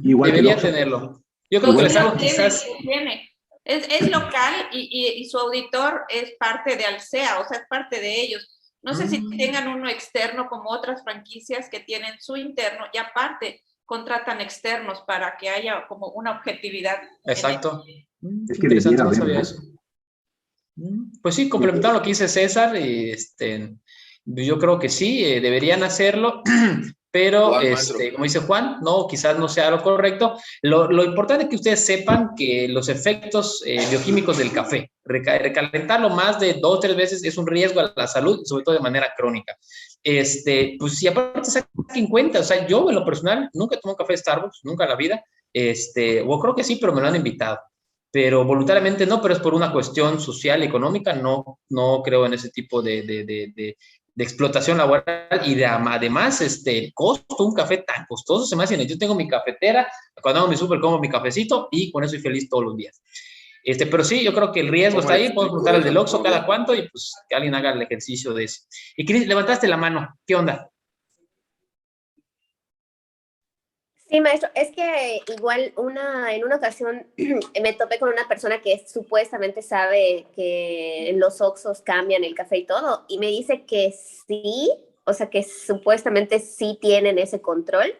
igual que el Debería Oxxo. tenerlo. Yo creo Sí, que Igual el que Starbucks quizás, lo tiene. Es local y su auditor es parte de Alsea, o sea, es parte de ellos. No sé si tengan uno externo como otras franquicias que tienen su interno y aparte contratan externos para que haya como una objetividad. exacto. es Qué que interesante, debiera no haber, sabía ¿no? eso. Pues sí, complementando lo que dice César, yo creo que sí, deberían hacerlo, pero Juan, maestro. como dice Juan, no, quizás no sea lo correcto. Lo importante es que ustedes sepan que los efectos bioquímicos del café, recalentarlo más de 2 o 3 veces es un riesgo a la salud, sobre todo de manera crónica. Pues si aparte saquen cuenta, o sea, yo en lo personal nunca tomo café de Starbucks, nunca en la vida, o creo que sí, pero me lo han invitado, pero voluntariamente no, pero es por una cuestión social y económica, no creo en ese tipo de explotación laboral y además, el costo de un café tan costoso se me hace, yo tengo mi cafetera, cuando hago mi súper como mi cafecito y con eso soy feliz todos los días. Pero sí, yo creo que el riesgo ¿Cómo está le ahí, podemos explico preguntar al eso? del Oxxo Como cada bien. cuánto y pues que alguien haga el ejercicio de eso. Y Cris, levantaste la mano, ¿qué onda? Sí, maestro, es que igual en una ocasión me topé con una persona que supuestamente sabe que los Oxxos cambian el café y todo, y me dice que sí, o sea que supuestamente sí tienen ese control,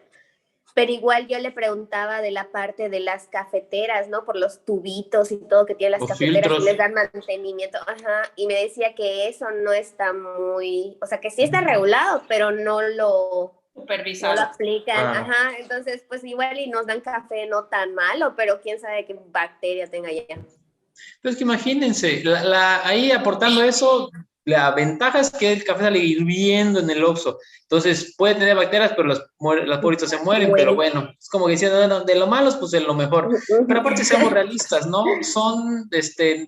pero igual yo le preguntaba de la parte de las cafeteras, ¿no? Por los tubitos y todo que tienen las Los cafeteras y filtros. les dan mantenimiento, ajá, y me decía que eso no está muy, o sea que sí está regulado, pero no lo Supervisado. aplican, Claro. ajá, entonces pues igual y nos dan café no tan malo, pero quién sabe qué bacteria tenga ya. Entonces, que imagínense, ahí aportando eso, la ventaja es que el café sale hirviendo en el Oxxo. Entonces, puede tener bacterias, pero las pobritas se mueren, pero bueno, es como que decían, bueno, de lo malo, pues de lo mejor. Pero aparte, seamos realistas, ¿no? Son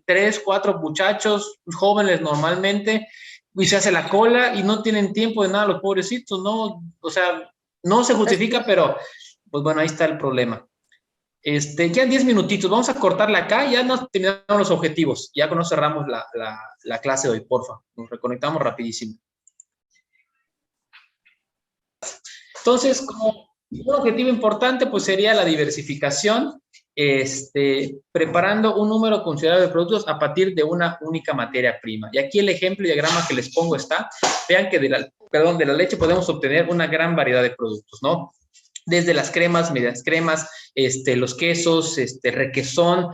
3, 4 muchachos jóvenes normalmente, y se hace la cola y no tienen tiempo de nada los pobrecitos, ¿no? O sea, no se justifica, pero pues bueno, ahí está el problema. Ya en 10 minutitos, vamos a cortarla acá, ya nos terminamos los objetivos, ya con eso cerramos la clase de hoy, porfa, nos reconectamos rapidísimo. Entonces, como un objetivo importante, pues sería la diversificación, preparando un número considerable de productos a partir de una única materia prima. Y aquí el ejemplo y diagrama que les pongo está, vean que de la leche podemos obtener una gran variedad de productos, ¿no? Desde las cremas, medias cremas, los quesos, requesón,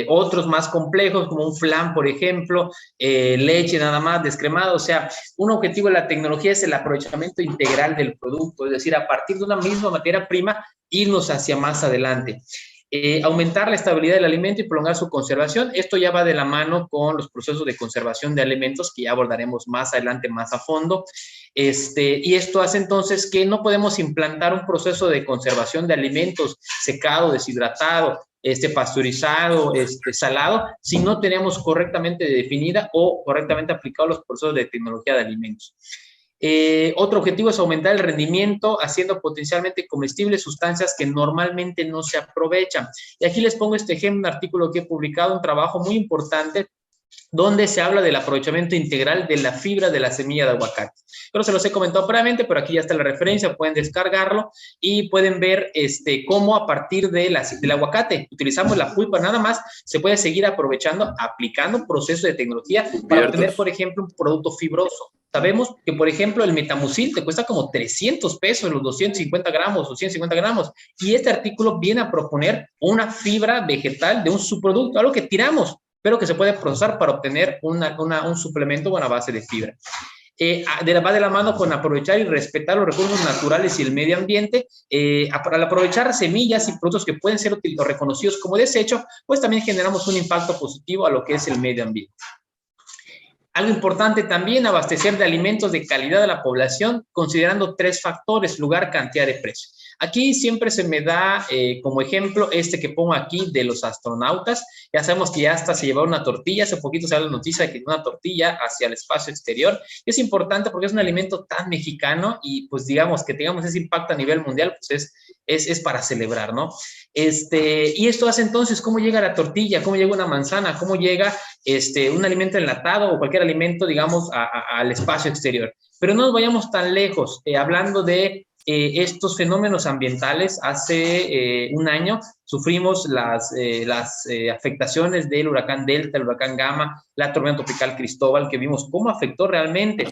otros más complejos como un flan, por ejemplo, leche nada más, descremado. O sea, un objetivo de la tecnología es el aprovechamiento integral del producto, es decir, a partir de una misma materia prima, irnos hacia más adelante. Aumentar la estabilidad del alimento y prolongar su conservación. Esto ya va de la mano con los procesos de conservación de alimentos que ya abordaremos más adelante, más a fondo. Y esto hace entonces que no podemos implantar un proceso de conservación de alimentos secado, deshidratado, pasteurizado, salado, si no tenemos correctamente definida o correctamente aplicado los procesos de tecnología de alimentos. Otro objetivo es aumentar el rendimiento haciendo potencialmente comestibles sustancias que normalmente no se aprovechan. Y aquí les pongo este ejemplo, un artículo que he publicado, un trabajo muy importante donde se habla del aprovechamiento integral de la fibra de la semilla de aguacate. Yo se los he comentado previamente, pero aquí ya está la referencia, pueden descargarlo y pueden ver cómo a partir del aguacate utilizamos la pulpa nada más, se puede seguir aprovechando, aplicando procesos de tecnología para obtener, por ejemplo, un producto fibroso. Sabemos que, por ejemplo, el metamucil te cuesta como 300 pesos, los 250 gramos o 150 gramos, y este artículo viene a proponer una fibra vegetal de un subproducto, algo que tiramos, pero que se puede procesar para obtener un suplemento o una base de fibra. Va de la mano con aprovechar y respetar los recursos naturales y el medio ambiente. Al aprovechar semillas y productos que pueden ser reconocidos como desecho, pues también generamos un impacto positivo a lo que es el medio ambiente. Algo importante también, abastecer de alimentos de calidad a la población, considerando 3 factores: lugar, cantidad de precio. Aquí siempre se me da como ejemplo que pongo aquí de los astronautas. Ya sabemos que ya hasta se llevaron una tortilla. Hace poquito se da la noticia de que una tortilla hacia el espacio exterior. Es importante porque es un alimento tan mexicano y pues digamos que tengamos ese impacto a nivel mundial, pues es para celebrar, ¿no? Y esto hace entonces, ¿cómo llega la tortilla? ¿Cómo llega una manzana? ¿Cómo llega un alimento enlatado o cualquier alimento, digamos, al espacio exterior? Pero no nos vayamos tan lejos. Hablando de estos fenómenos ambientales, hace un año sufrimos las afectaciones del huracán Delta, el huracán Gama, la tormenta tropical Cristóbal, que vimos cómo afectó realmente.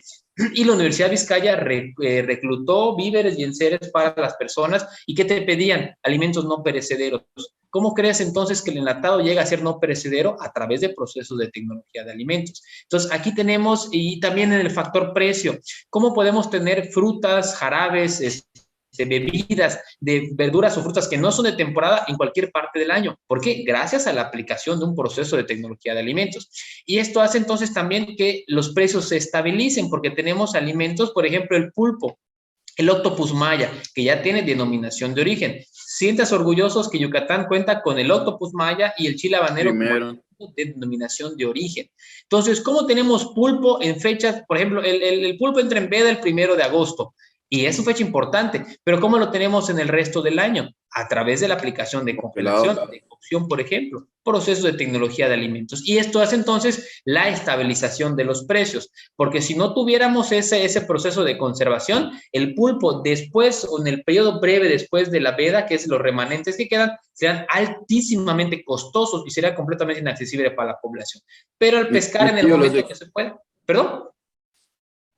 Y la Universidad de Vizcaya reclutó víveres y enseres para las personas. ¿Y qué te pedían? Alimentos no perecederos. ¿Cómo crees entonces que el enlatado llega a ser no perecedero? A través de procesos de tecnología de alimentos. Entonces, aquí tenemos, y también en el factor precio, ¿cómo podemos tener frutas, jarabes, de bebidas, de verduras o frutas que no son de temporada en cualquier parte del año? ¿Por qué? Gracias a la aplicación de un proceso de tecnología de alimentos. Y esto hace entonces también que los precios se estabilicen, porque tenemos alimentos, por ejemplo, el pulpo, el octopus maya, que ya tiene denominación de origen. Sientas orgullosos que Yucatán cuenta con el octopus maya y el chile habanero de denominación de origen. Entonces, ¿cómo tenemos pulpo en fechas? Por ejemplo, el pulpo entra en veda el 1 de agosto. Y es una fecha importante, pero ¿cómo lo tenemos en el resto del año? A través de la aplicación de congelación, de cocción, por ejemplo, procesos de tecnología de alimentos. Y esto hace entonces la estabilización de los precios, porque si no tuviéramos ese proceso de conservación, el pulpo después, o en el periodo breve después de la veda, que es los remanentes que quedan, serán altísimamente costosos y será completamente inaccesible para la población. Pero al pescar en el momento que se pueda, ¿perdón?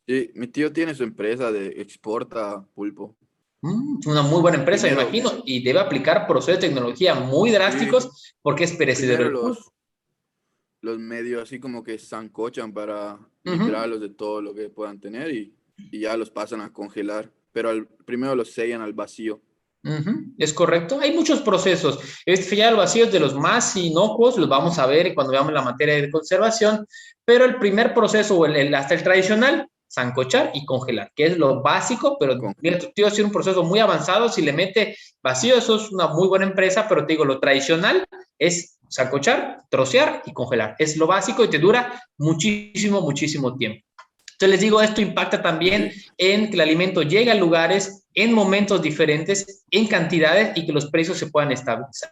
Sí, mi tío tiene su empresa de exporta pulpo. Una muy buena empresa, me imagino, y debe aplicar procesos de tecnología muy drásticos porque es perecedero el pulpo. Los medios así como que sancochan para librarlos de todo lo que puedan tener y ya los pasan a congelar, pero primero los sellan al vacío. Es correcto. Hay muchos procesos. Ya el vacío es de los más inocuos, los vamos a ver cuando veamos la materia de conservación, pero el primer proceso, hasta el tradicional, sancochar y congelar, que es lo básico, pero mira, tu tío hace un proceso muy avanzado. Si le mete vacío, eso es una muy buena empresa, pero te digo, lo tradicional es sancochar, trocear y congelar. Es lo básico y te dura muchísimo, muchísimo tiempo. Entonces les digo, esto impacta también en que el alimento llegue a lugares, en momentos diferentes, en cantidades y que los precios se puedan estabilizar.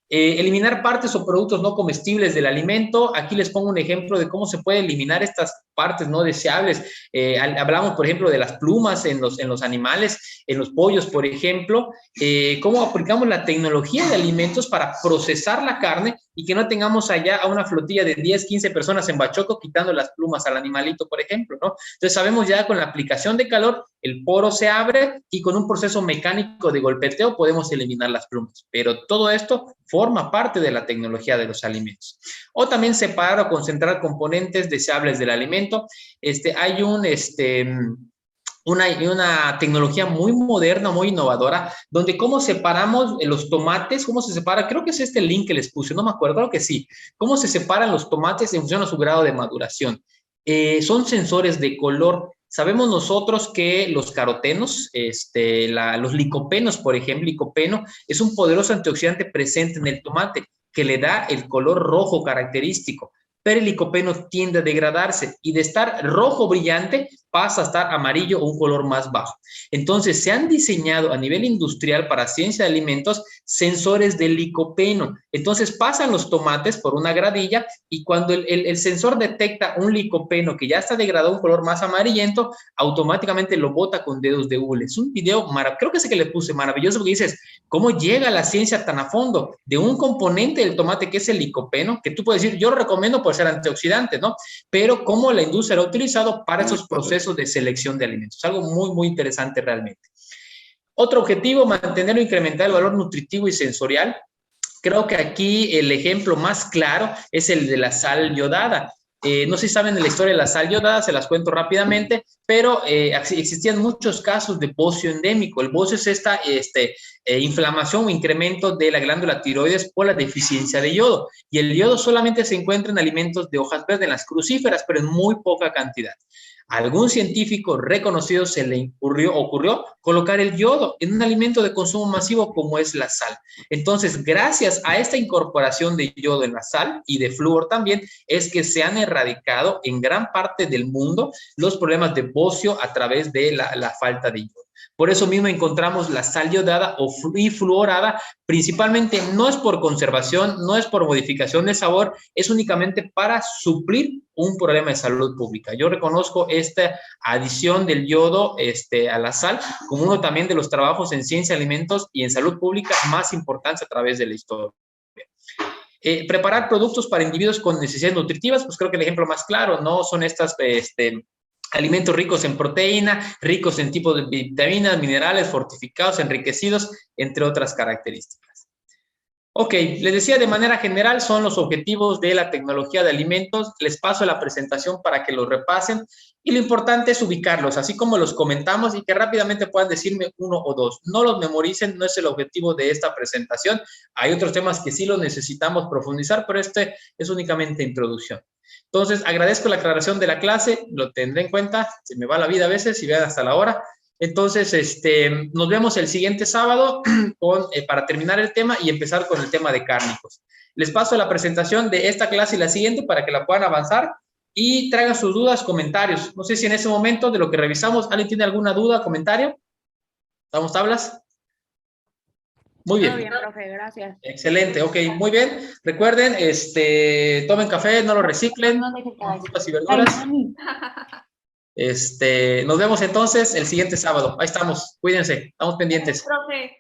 Eliminar partes o productos no comestibles del alimento. Aquí les pongo un ejemplo de cómo se puede eliminar estas partes no deseables. Hablamos, por ejemplo, de las plumas en los animales, en los pollos, por ejemplo. Cómo aplicamos la tecnología de alimentos para procesar la carne y que no tengamos allá a una flotilla de 10, 15 personas en bachoco quitando las plumas al animalito, por ejemplo, ¿no? Entonces sabemos ya con la aplicación de calor, el poro se abre y con un proceso mecánico de golpeteo podemos eliminar las plumas. Pero todo esto forma parte de la tecnología de los alimentos. O también separar o concentrar componentes deseables del alimento. Hay una tecnología muy moderna, muy innovadora, donde cómo separamos los tomates, cómo se separa, creo que es este link que les puse, no me acuerdo, creo que sí, cómo se separan los tomates en función a su grado de maduración. Son sensores de color. Sabemos nosotros que los carotenos, los licopenos, por ejemplo, licopeno es un poderoso antioxidante presente en el tomate que le da el color rojo característico. pero el licopeno tiende a degradarse y de estar rojo brillante pasa a estar amarillo o un color más bajo. Entonces, se han diseñado a nivel industrial para ciencia de alimentos sensores de licopeno. Entonces, pasan los tomates por una gradilla y cuando el sensor detecta un licopeno que ya está degradado a un color más amarillento, automáticamente lo bota con dedos de hule. Es un video maravilloso, creo que ese que le puse maravilloso, porque dices, ¿cómo llega la ciencia tan a fondo de un componente del tomate que es el licopeno? Que tú puedes decir, yo lo recomiendo por ser antioxidante, ¿no? Pero cómo la industria lo ha utilizado para esos procesos de selección de alimentos. Algo muy, muy interesante realmente. Otro objetivo, mantener o incrementar el valor nutritivo y sensorial. Creo que aquí el ejemplo más claro es el de la sal yodada. No sé si saben de la historia de la sal yodada, se las cuento rápidamente, pero existían muchos casos de bocio endémico. El bocio es esta inflamación o incremento de la glándula tiroides por la deficiencia de yodo. Y el yodo solamente se encuentra en alimentos de hojas verdes, en las crucíferas, pero en muy poca cantidad. A algún científico reconocido se le ocurrió colocar el yodo en un alimento de consumo masivo como es la sal. Entonces, gracias a esta incorporación de yodo en la sal y de flúor también, es que se han erradicado en gran parte del mundo los problemas de bocio a través de la falta de yodo. Por eso mismo encontramos la sal yodada y fluorada, principalmente no es por conservación, no es por modificación de sabor, es únicamente para suplir un problema de salud pública. Yo reconozco esta adición del yodo a la sal como uno también de los trabajos en ciencia de alimentos y en salud pública más importantes a través de la historia. Preparar productos para individuos con necesidades nutritivas, pues creo que el ejemplo más claro, ¿no? Son estas alimentos ricos en proteína, ricos en tipos de vitaminas, minerales, fortificados, enriquecidos, entre otras características. Ok, les decía de manera general son los objetivos de la tecnología de alimentos. Les paso la presentación para que los repasen y lo importante es ubicarlos, así como los comentamos y que rápidamente puedan decirme uno o dos. No los memoricen, no es el objetivo de esta presentación. Hay otros temas que sí los necesitamos profundizar, pero este es únicamente introducción. Entonces, agradezco la aclaración de la clase, lo tendré en cuenta, se me va la vida a veces y vean hasta la hora. Entonces, nos vemos el siguiente sábado para terminar el tema y empezar con el tema de cárnicos. Les paso la presentación de esta clase y la siguiente para que la puedan avanzar y traigan sus dudas, comentarios. No sé si en ese momento de lo que revisamos, ¿alguien tiene alguna duda, comentario? ¿Damos tablas? Muy bien. Todo bien, profe, gracias. Excelente, ok, muy bien. Recuerden, tomen café, no lo reciclen, con frutas y verduras. Nos vemos entonces el siguiente sábado. Ahí estamos, cuídense, estamos pendientes. Profe.